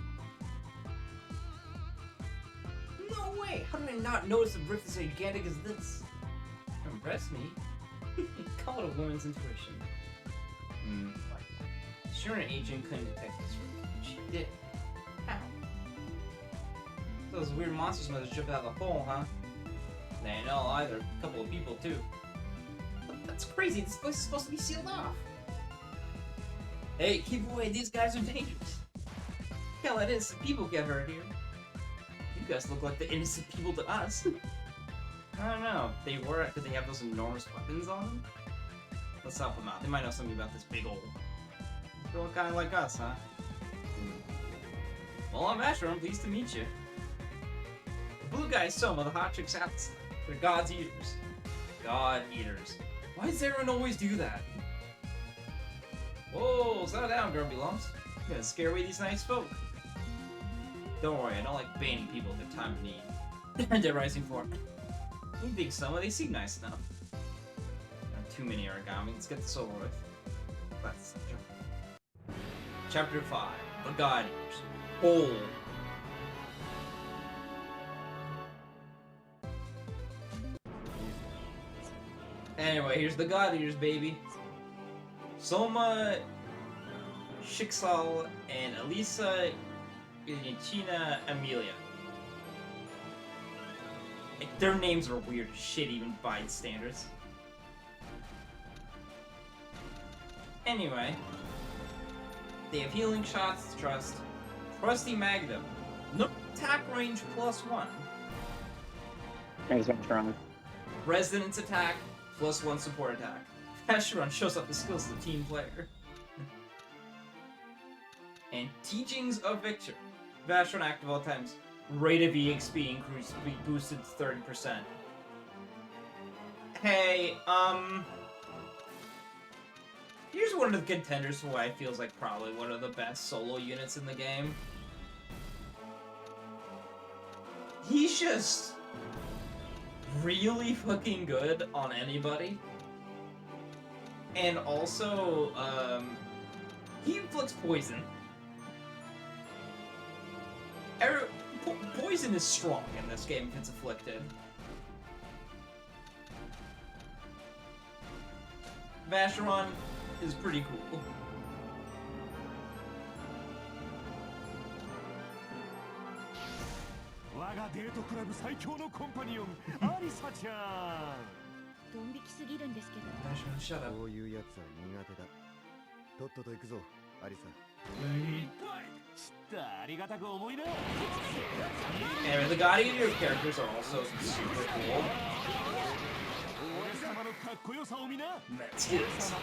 No way! How did I not notice the rift is as gigantic as this? Impress me. Call it a woman's intuition. Sure, an agent couldn't detect this rift. She did. How? Those weird monsters must have jumped out of the hole, huh? They ain't all either. A couple of people, too. But that's crazy. This place is supposed to be sealed off. Hey, keep away. These guys are dangerous. Hell, that innocent people get hurt here. You guys look like the innocent people to us. I don't know. They were. Did they have those enormous weapons on them? Let's help them out. They might know something about this big old. They look kind of like us, huh? Well, I'm Asher. I'm pleased to meet you. The blue guy is Soma, the hot chick's Atlas. They're God's eaters. God eaters. Why does everyone always do that? Whoa, slow down, grumpy lumps. You're gonna scare away these nice folk. Don't worry, I don't like banning people at their time of need. They're rising for it. You think Soma? They seem nice enough. Not too many origami. Let's get this over with. Let's jump. Chapter 5. The God Eaters. Hole. Anyway, here's the God Eaters, baby. Soma, Schicksal, and Elisa Ilyachina Amelia. Their names are weird as shit, even by standards. Anyway, they have healing shots, trust. Trusty Magnum. No attack range +1. Thanks, Vashron. Resonance attack +1 support attack. Vashron shows off the skills of the team player. And Teachings of Victor. Vashron active all times. Rate of EXP increase boosted 30%. Hey, here's one of the contenders for why it feels like probably one of the best solo units in the game. He's just really fucking good on anybody. And also, he inflicts poison. Poison is strong in this game if it's afflicted. Vacheron is pretty cool. Vacheron, shut up. こういうやつは苦手だ。とっとと行くぞ、アリサ。 Anyway, the God Eater characters are also super cool. Let's get it.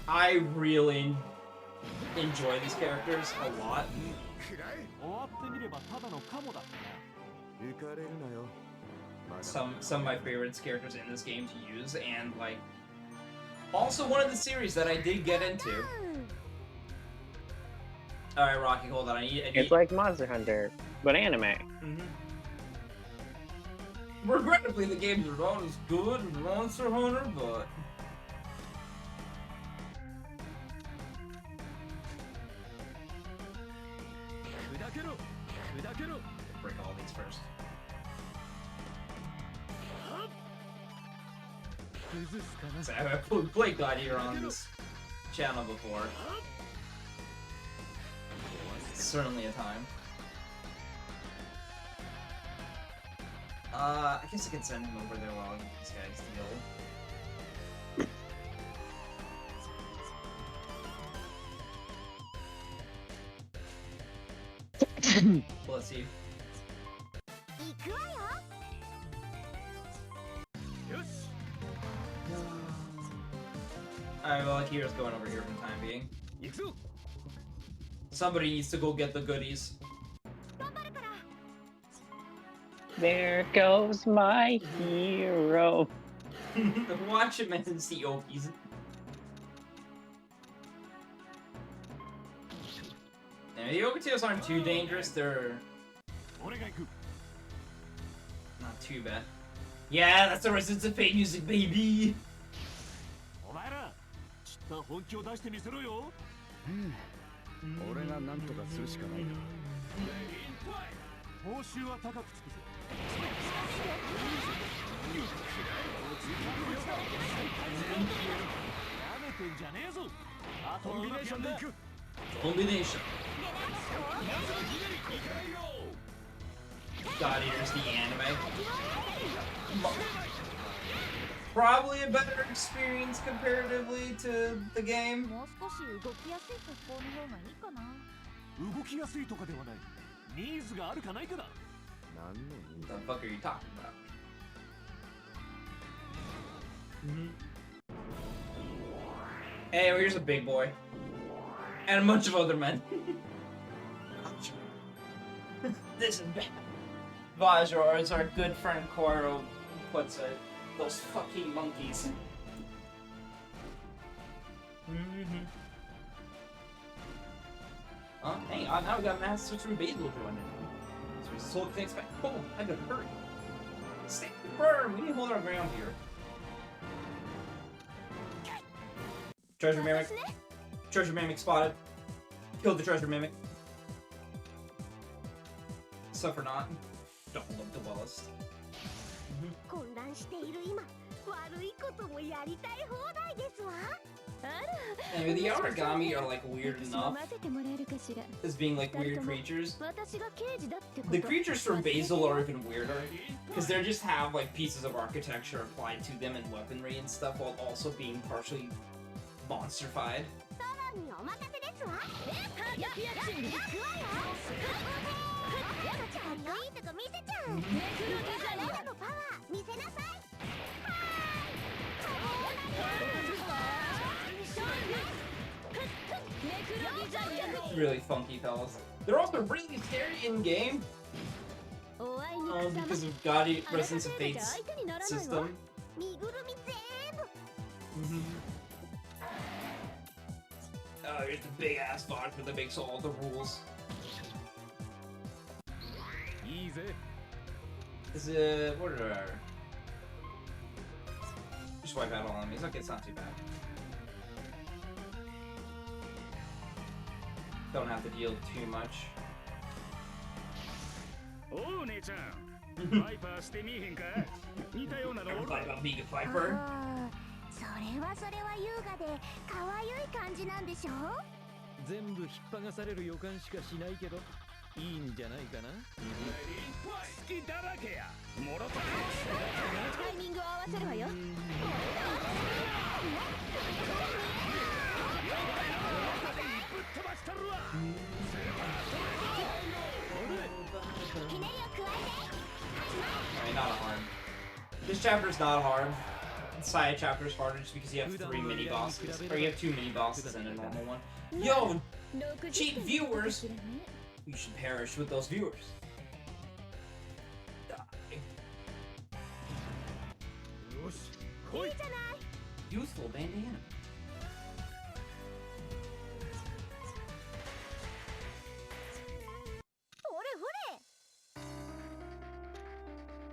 I really enjoy these characters a lot. 浮かれるなよ。まだ Some of my favorites characters in this game to use, and like also one of the series that I did get into. All right, Rocky, hold on. I need. It's like Monster Hunter, but anime. Regrettably, the games are not as good as Monster Hunter, but. Break all these first. So I've played Gladiator on this channel before. It's certainly a time. I guess I can send him over there while these guys deal. Bless you. Alright, well, Akira's going over here for the time being. Somebody needs to go get the goodies. There goes my hero. Watch him and see Okies. Now, the Okitos aren't too dangerous, they're not too bad. Yeah, that's the Residence of Fate music, baby! 本気を出してみせろよ。俺がなんとかするしかないな。報酬は高くつくぜ。やめてんじゃねえぞ。コンビネーションでいく。コンビネーション。Gladiators, the anime. Probably a better experience comparatively to the game. もう少し動きやすい格好の方がいいかな。動きやすいとかではない。ニーズがあるかないかだ。What the fuck are you talking about? Hey, well, here's a big boy. And a bunch of other men. This is bad. Visor, or as our good friend Koro puts it, those fucking monkeys. Hang on, now we got Mass Switch from Basil joining. So we still can expect. Oh, I gotta hurry. Stay firm. We need to hold our ground here. Treasure Mimic. Treasure Mimic spotted. Killed the Treasure Mimic. Suffer not. Don't look the wellest. 混乱している今、悪いこともやりたい放題ですわ。Anyway, the origami are like weird enough as being like weird creatures. The creatures from Basil are even weirder because they just have like pieces of architecture applied to them and weaponry and stuff while also being partially monsterfied. Really funky fellas. They're also really scary in game. Because of Gaudy Residence of Fate's system. Oh, here's the big ass vodka that makes all the rules. Easy. Is it what are just wipe out all enemies. Okay, it's not too bad. Don't have to deal too much. Oh, 姉ちゃん。ワイパーしてみえへんか。似たようなのおる。Everybody about Mega Viper. それは優雅で可愛い感じなんでしょ？全部引っ張がされる予感しかしないけど、いいんじゃないかな。好きだらけや。もろと。タイミングを合わせるわよ。Not hard. This chapter is not hard. The side chapter is harder just because you have 3 mini bosses, or you have 2 mini bosses and a normal one. Yo, cheap viewers! You should perish with those viewers. Die. Youthful bandana.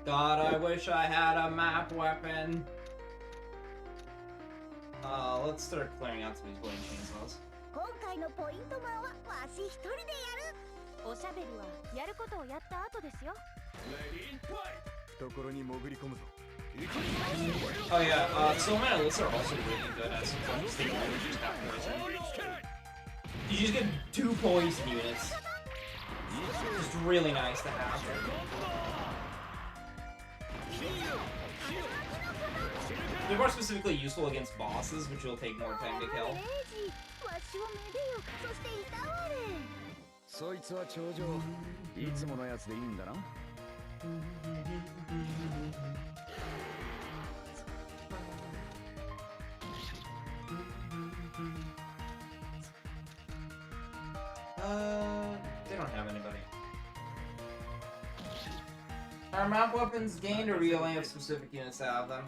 God, I wish I had a map weapon. Let's start clearing out some of these wooden chainsaws. 今回のポイントマンはわし一人でやる。おしゃべりはやることをやった後ですよ。懐に潜り込むぞ。Oh yeah, Soma and Alyssa are also really good at sometimes they only just have poison. You just get 2 poison units. Just really nice to have. They're more specifically useful against bosses, which will take more time to kill. そいつは頂上いつものやつでいいんだな。They don't have anybody. Are map weapons gained, or do you only have specific units that have them?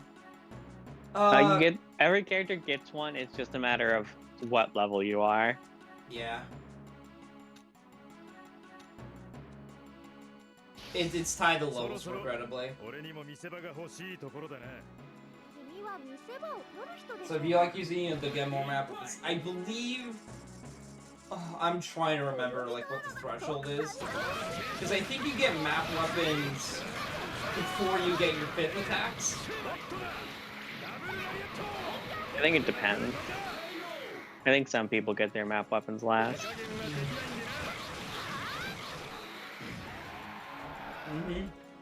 You get every character gets one. It's just a matter of what level you are. Yeah. It's tied to levels, regrettably. So if you like using the get more map weapons, I believe. I'm trying to remember like what the threshold is, because I think you get map weapons before you get your 5th attacks. I think it depends. I think some people get their map weapons last.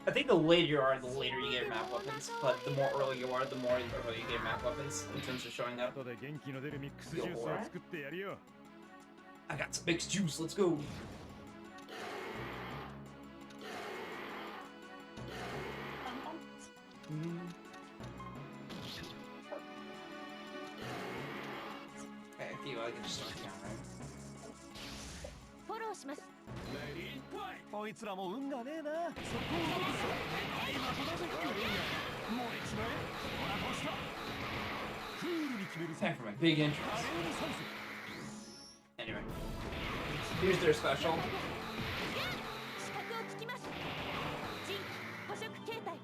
I think the later you are, the later you get map weapons, but the more early you are, the more early you get map weapons in terms of showing up. Go for it. I got some mixed juice, let's go! Okay, I feel like I can just start countering. フォローします。こいつらも運がねえな。そこを落とす。今こだぜ。もう一枚。ほらこうした。クールに決める。 Time for my big entrance. Anyway, here's their special. 資格をつきます。人捕食形態。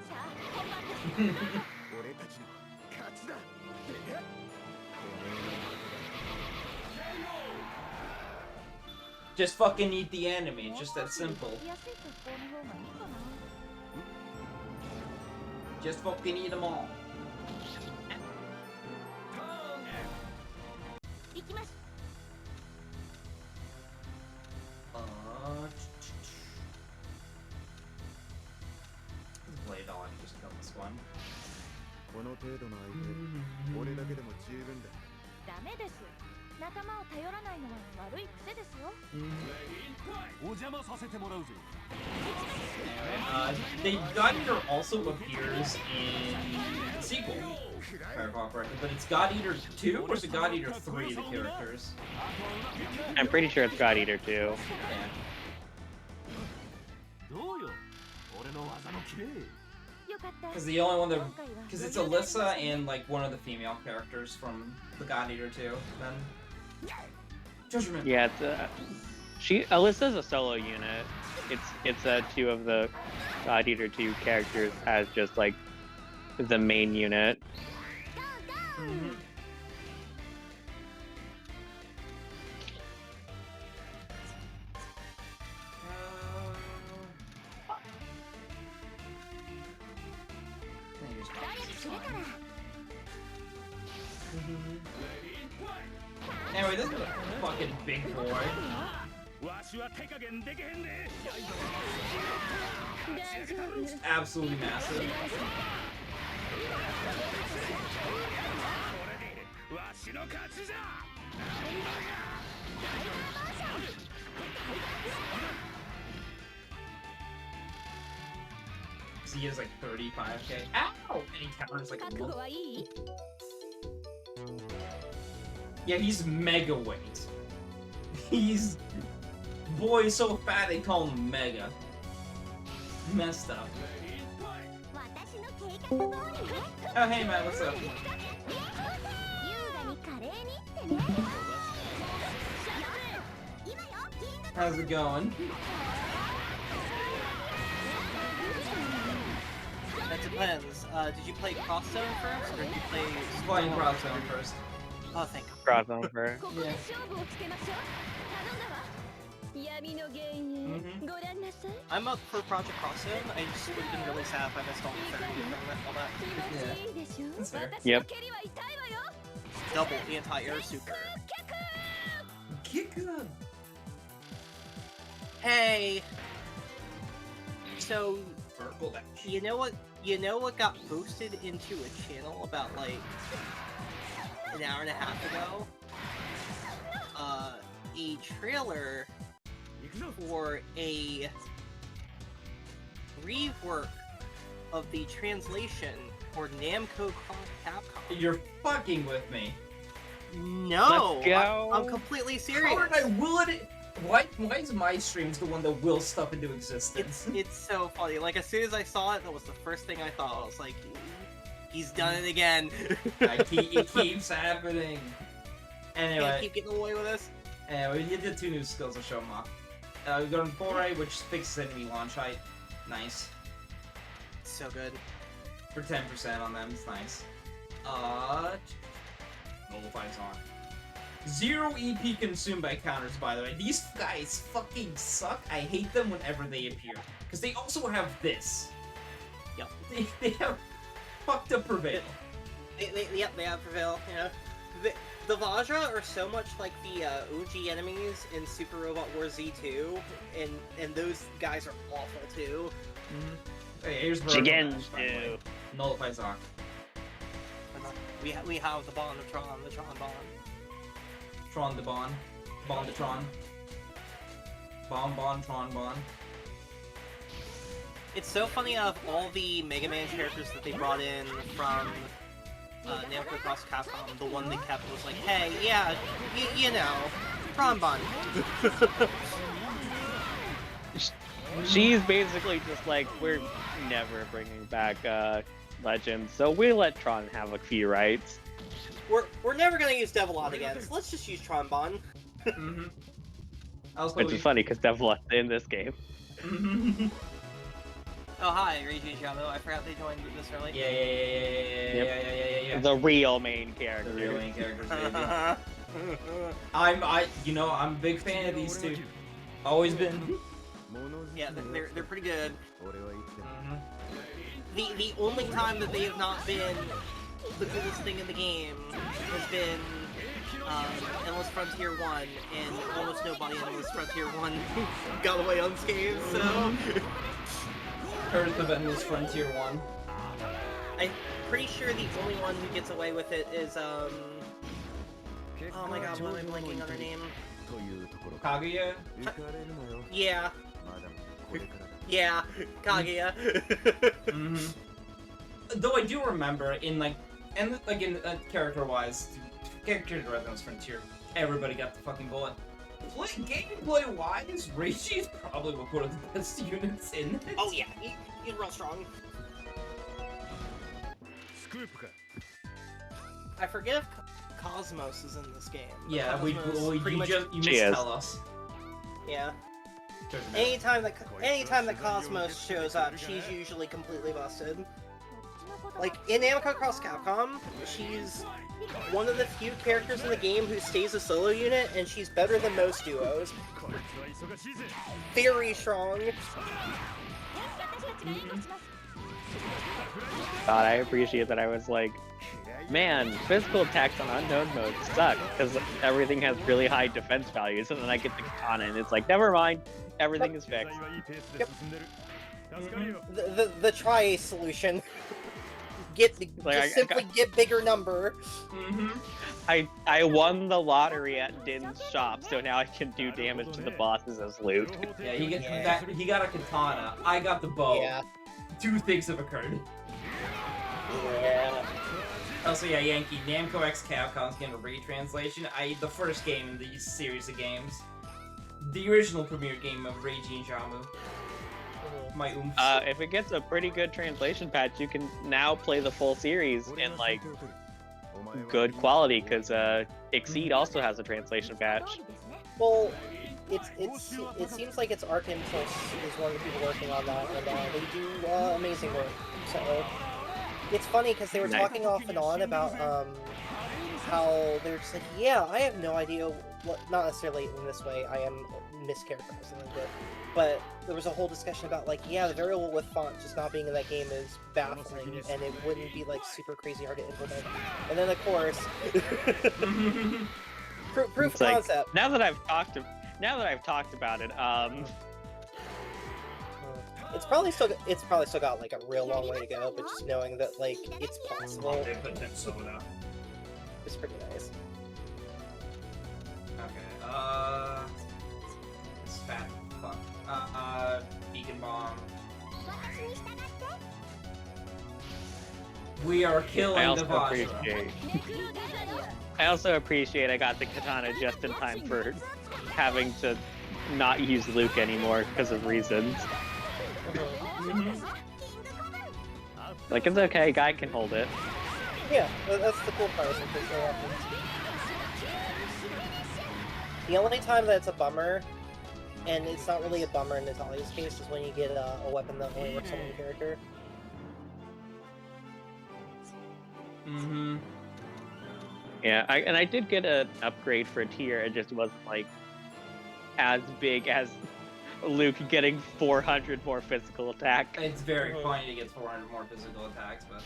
さあ本番です。俺たちの勝ちだ。 Just fucking eat the enemy, it's just that simple. Just fucking eat them all. Blade on, just kill this one. この程度の相手、俺だけでも十分だ。ダメです。仲間を頼らないのは悪い癖ですよ。お邪魔させてもらうぜ。The God Eater also appears in the sequel, if I recall correctly, but it's God Eater 2 or is it God Eater 3, the characters? I'm pretty sure it's God Eater 2. Yeah. どうよ。俺の技のキレ。 Because the only one that, because it's Alyssa and like one of the female characters from the God Eater 2. Then Judgment. Yeah, it's Alyssa's a solo unit. It's 2 of the God Eater 2 characters as just like the main unit. Mm-hmm. Anyway, this is a fucking big boy. It's absolutely massive. He is like 35k. Ow! And he counters like a wolf. Yeah, he's mega weight. He's... Boy, so fat they call him Mega. Messed up. Oh, hey, man, what's up? How's it going? That depends. Did you play Crosstone first, or did you play... Playing Crosstone first. Oh, thank you. Crossover. Yeah. 闇の幻影ご覧なさい I'm up for Project Crosszone. I just would have been really sad if I missed all the 30 and all that. 気持ちいいでしょ That's fair. 私の蹴りは痛いわよ Double anti-air super. Kick up. Hey. So Vertical dash. you know what? You know what got posted into a channel about like an hour and a half ago? A trailer for a rework of the translation for Namco Capcom. You're fucking with me. No, Let's go. I'm completely serious. How did I will it? Why is my streams the one that will stuff into existence? It's so funny. Like as soon as I saw it, that was the first thing I thought. I was like, he's done it again. It keeps happening. Can't Anyway, keep getting away with this. we did the 2 new skills. I'll show them off. We got on Foray, which fixes enemy launch height. Nice. So good. For 10% on them, it's nice. Nullifies on. 0 EP consumed by counters, by the way. These guys fucking suck. I hate them whenever they appear. Because they also have this. Yep. They have fucked up Prevail. Yep, they have Prevail, you know. The Vajra are so much like the OG enemies in Super Robot Wars Z2, and those guys are awful too. Hey, here's Jigen. Nullifies on. We have the Bond of Tron, the Tron Bond. Tron the Bond. Bond the Tron. Bond, Tron, Bond. It's so funny out of all the Mega Man characters that they brought in from Namco Cross Capcom, the one they kept was like, hey, yeah, you know, Tron Bond. She's basically just like, we're never bringing back Legends, so we let Tron have a few rights. We're never gonna use Devilot again, so let's just use Tron Bond. Which is funny because Devilot's in this game. Oh hi, Reiji Jamo. I forgot they joined this early. Yeah. The real main character. The real main characters, baby. I'm a big fan of these two. Always been. Yeah, they're pretty good. The only time that they have not been the coolest thing in the game has been Endless Frontier 1, and almost nobody in Endless Frontier 1 got away unscathed, so... Earth of Endless Frontier 1. I'm pretty sure the only one who gets away with it is, oh my god, why am I blanking on her name? Kaguya? Yeah. Yeah, Kaguya. Though I do remember in character-wise, Endless Frontier, everybody got the fucking bullet. Gameplay-wise, Reichi is probably one of the best units in it. Oh yeah, he's real strong. I forget if Cosmos is in this game. Yeah, you tell us. Yeah. Anytime that Cosmos shows up, she's usually completely busted. Like, in Namco Cross Capcom, she's one of the few characters in the game who stays a solo unit, and she's better than most duos. Very strong. God, I appreciate that. I was like, man, physical attacks on unknown mode suck, because everything has really high defense values, and then I get the katana, and it's like, never mind, everything is fixed. Yep. The try solution. Get bigger number. I won the lottery at Din's shop, so now I can do damage to the bosses as loot. Yeah, he got a katana. I got the bow. Yeah. 2 things have occurred. Yeah. Also, yeah, Yankee, Namco X Capcom's getting a retranslation. The first game in these series of games. The original premiere game of Reiji and Jamu. My oomph. If it gets a pretty good translation patch, you can now play the full series in, like, good quality, because Exceed also has a translation patch. Well, it seems like it's Arc Impulse is one of the people working on that, and they do amazing work. So it's funny because they were talking off and on about how they're just like, yeah, I have no idea what, not necessarily in this way, I am mischaracterizing it, but there was a whole discussion about like, yeah, the variable with font just not being in that game is baffling, and it wouldn't be like super crazy hard to implement. And then of course, proof of like, concept. now that I've talked about it, It's probably still got like a real long way to go, but just knowing that like it's possible, it's pretty nice. Okay, it's fat fuck. Beacon bomb. We are killing the boss. I also appreciate I got the katana just in time for having to not use Luke anymore because of reasons. Like, it's okay, guy can hold it. Yeah, that's the cool part. The only time that it's a bummer, and it's not really a bummer in Natalia's case, is when you get a weapon that only works on one character. Yeah, I did get an upgrade for a tier, it just wasn't like as big as Luke getting 400 more physical attack. It's very funny to get 400 more physical attacks, but...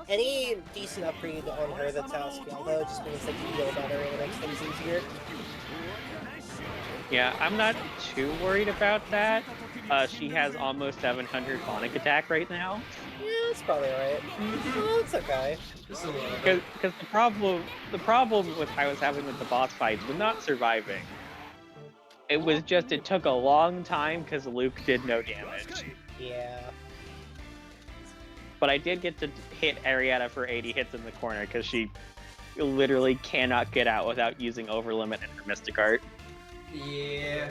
Any decent upgrade on her that's out of scale, though, just means that you feel better and it makes things easier. Yeah, I'm not too worried about that. She has almost 700 Phonic attack right now. Yeah, it's probably alright. Well, it's okay. Because the problem with I was having with the boss fights was not surviving. It was just it took a long time because Luke did no damage. Yeah. But I did get to hit Arietta for 80 hits in the corner because she literally cannot get out without using Overlimit and her Mystic Art. Yeah.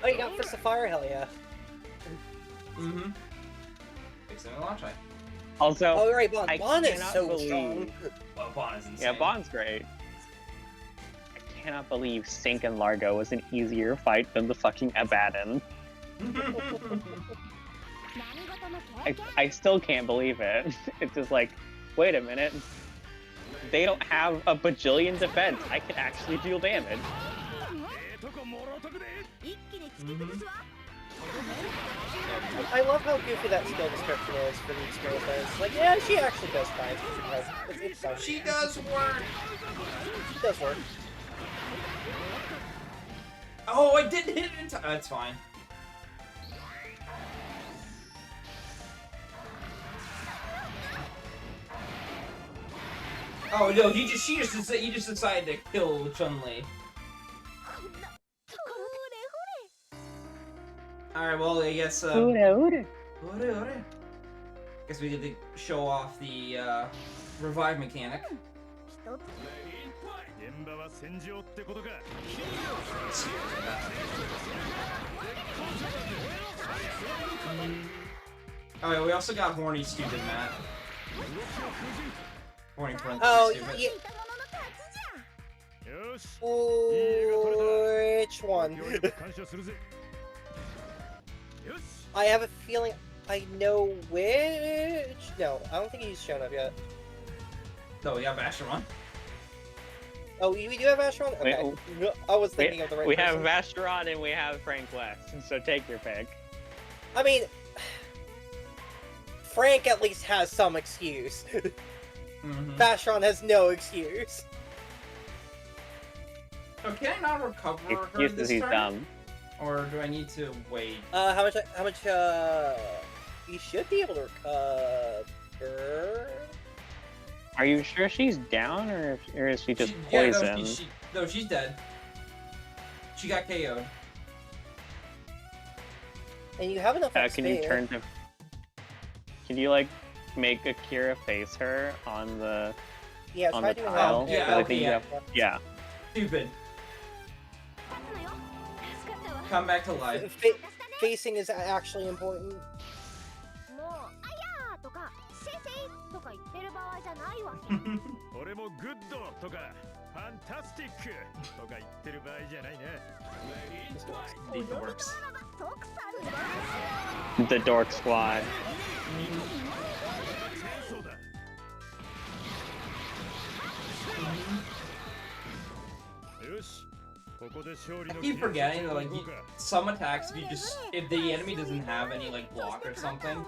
Oh, you got Fist of Fire? Hell yeah. Fixing the launch eye. Also, oh, right, Bon. Bon is so believe... strong. Well, Bon is insane. Yeah, Bon's great. I cannot believe Sink and Largo was an easier fight than the fucking Abaddon. I still can't believe it. It's just like, wait a minute. They don't have a bajillion defense. I can actually deal damage. I love how goofy that skill description is for the experience. It's like, yeah, she actually does fine. It's fun. She does work! She does work. Oh, I didn't hit it in time. That's fine. Oh no, you just decided to kill Chun-Li. Alright, well, I guess, guess we get to show off the, revive mechanic. Alright, we also got Horny Stupid Matt. Horny Front Stupid. Yeah. Which one? I have a feeling I know which... No, I don't think he's shown up yet. No, we have Vacheron. Oh, we do have Vacheron? Okay. Wait, no, I was thinking of the right We person. have Vacheron and we have Frank West, so take your pick. I mean... Frank at least has some excuse. Vacheron has no excuse. So can I not recover her Excuses, this he's turn? dumb. Or do I need to wait? How much, you should be able to recover... Are you sure she's down, or is she just Yeah, poisoned? no, she's dead. She got KO'd. And you have enough XP. Can you turn to... Can you, like, make Akira face her on the... Yeah, on try the doing tile? that. Yeah, I think you have... Yeah. Stupid. Come back to life. Facing is actually important. 俺もグッドとかファンタスティックとか言ってる場合じゃないね。The dorks. The Dork Squad. I keep forgetting that, like, some attacks, if the enemy doesn't have any, like, block or something,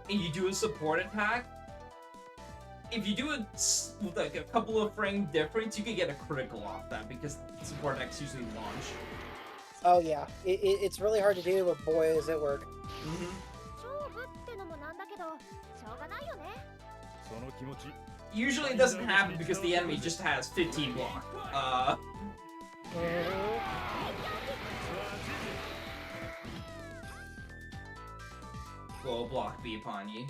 and you do a support attack, if you do like a couple of frame difference, you can get a critical off that, because support attacks usually launch. Oh yeah, it's really hard to do, but boy, does it work. Usually it doesn't happen because the enemy just has 15 block. Will block be upon you.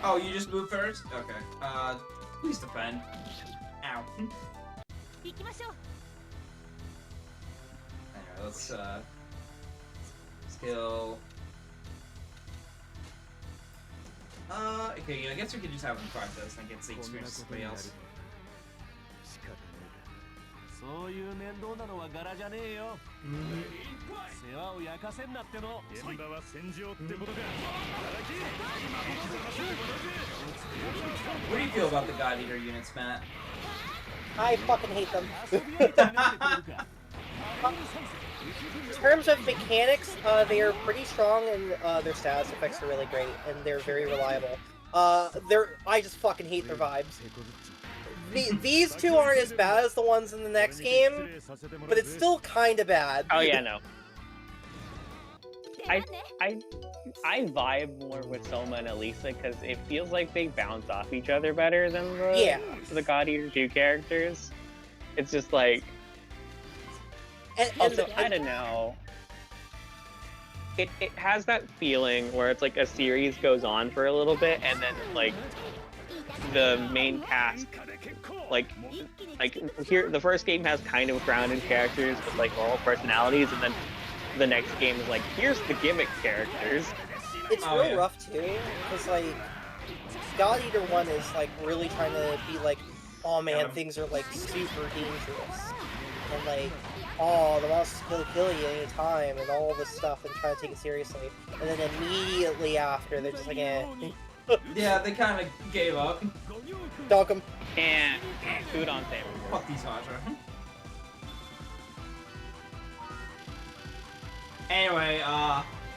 Oh, you just moved first? Okay. Please defend. Ow. Anyway, let's, skill... okay, I guess we could just have him practice and get the experience with somebody else. そういう面倒なのは柄じゃねえよ。世話を焼かせんなっての。現場は戦場ってことか。 What do you feel about the God Eater units, Matt? I fucking hate them. In terms of mechanics, they are pretty strong, and their status effects are really great, and they're very reliable. I just fucking hate their vibes. These two aren't as bad as the ones in the next game, but it's still kind of bad. Oh yeah, no. I vibe more with Soma and Elisa because it feels like they bounce off each other better than the God Eater 2 characters. It's just like... I don't know. It has that feeling where it's like a series goes on for a little bit and then like the main cast like here the first game has kind of grounded characters with like normal personalities, and then the next game is like, here's the gimmick characters. It's real rough too, because like God Eater 1 is like really trying to be like, oh man, things are like super dangerous, and like, oh, the monsters can kill you anytime, and all this stuff, and trying to take it seriously. And then immediately after, they're just like, eh. Yeah, they kind of gave up. Dunk 'em. And food on table. Fuck these Hydra. Anyway,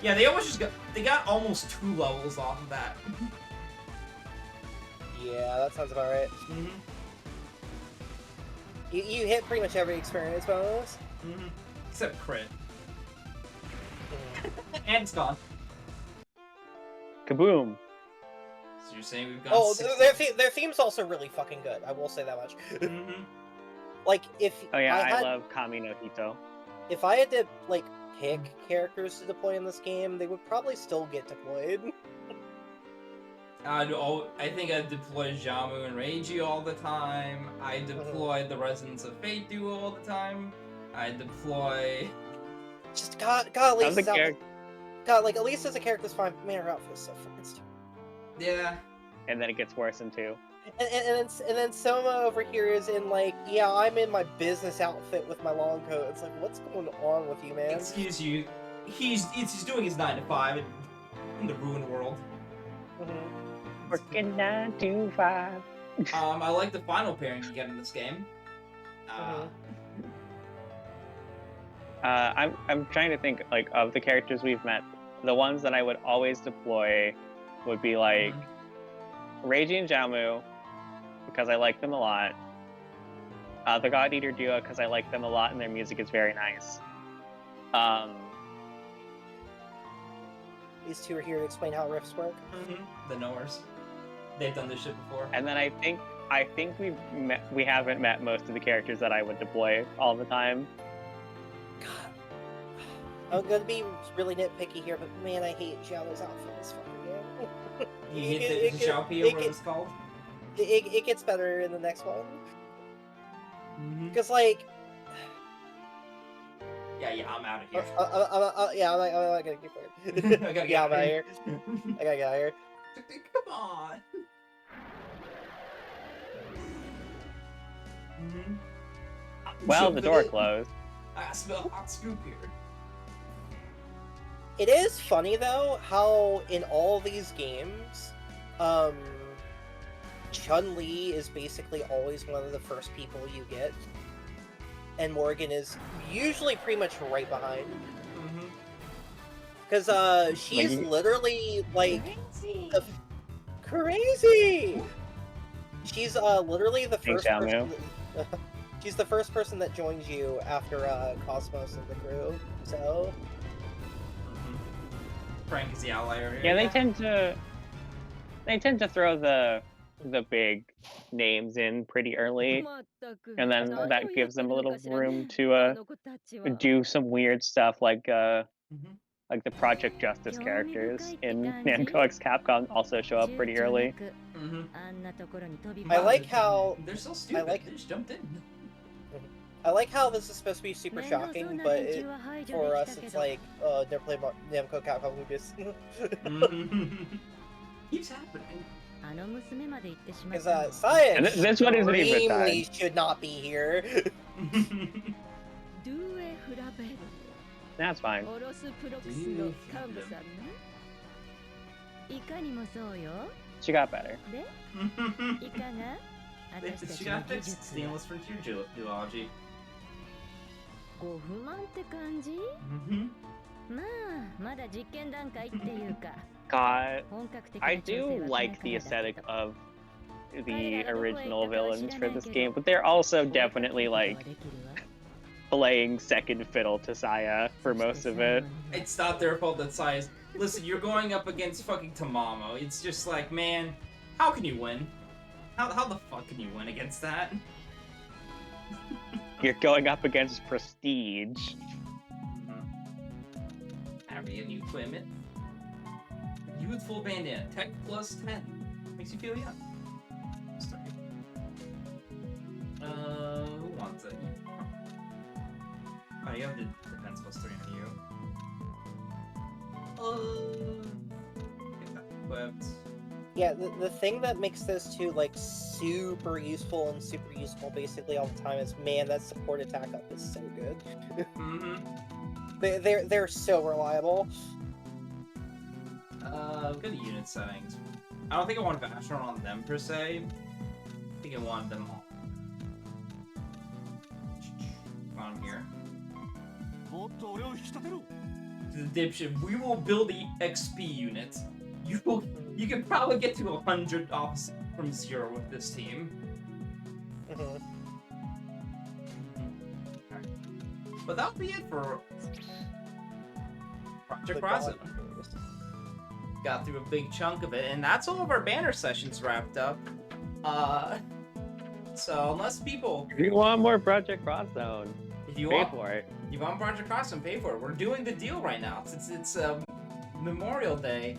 yeah, they got almost 2 levels off of that. Yeah, that sounds about right. You hit pretty much every experience bonus. Except crit. And it's gone. Kaboom. So you're saying we've got their theme's also really fucking good, I will say that much. Like, if oh yeah, I love Kami no Hito. If I had to, like, pick characters to deploy in this game, they would probably still get deployed. I think I deployed Jamu and Reiji all the time. I deployed the Resonance of Fate duo all the time. I deploy... Just, God, Elisa's outfit. God, like, Elisa's a character's fine, but man, her outfit is so fucking stupid. Yeah. And then it gets worse in 2. And then Soma over here is in, like, yeah, I'm in my business outfit with my long coat. It's like, what's going on with you, man? Excuse you. He's doing his 9 to 5 in the ruined world. Working 9 to 5. I like the final pairing you get in this game. I'm trying to think, like, of the characters we've met. The ones that I would always deploy would be like Reiji and Jamu, because I like them a lot. The God Eater duo, because I like them a lot and their music is very nice. These two are here to explain how riffs work. The knowers. They've done this shit before. And then I think we haven't met most of the characters that I would deploy all the time. God. I'm gonna be really nitpicky here, but man, I hate Xiao's outfit in this fucking game. You hate the Xiao P, or what it's called? It gets better in the next one. Because, like... Yeah, I'm out of here. I'm not gonna keep going. I gotta get I'm out of here. I gotta get out of here. Come on. Well, the door closed. I smell hot scoop here. It is funny, though, how in all these games, Chun-Li is basically always one of the first people you get, and Morgan is usually pretty much right behind. Because she's literally like crazy. She's literally the first person. She's the first person that joins you after Cosmos and the crew. So. Frank is the outlier here. Yeah, they tend to throw the big names in pretty early, and then that gives them a little room to do some weird stuff like the Project Justice characters in Namco X Capcom also show up pretty early. I like how they're so stupid. They just jumped in. I like how this is supposed to be super shocking, but for us it's like, never played Namco Capcom, who just... Keeps happening. Because Science this one isn't even extremely should not be here. That's fine. She got better. She got fixed. Stainless Frontier duology. God, I do like the aesthetic of the original villains for this game, but they're also definitely like playing second fiddle to Saya for most of it. It's not their fault that Saya's... Listen, you're going up against fucking Tamamo. It's just like, man, how can you win? How the fuck can you win against that? You're going up against Prestige. Having new equipment. Youthful bandana. Tech plus 10. Makes you feel young. Who wants it? Oh, you have the defense plus 3 on you. Get that equipped. Yeah, the thing that makes those two like super useful and super useful basically all the time is, man, that support attack up is so good. They're so reliable. Go to unit settings. I don't think I want Vashron on them per se. I think I want them all. On here. The dipshit. We will build the XP unit. You can probably get to 100 off from 0 with this team. But that'll be it for Project Crossing. Got through a big chunk of it, and that's all of our banner sessions wrapped up. So unless people... If you want more Project Cross Zone, pay for it. If you want Project Cross Zone, pay for it. We're doing the deal right now. It's Memorial Day.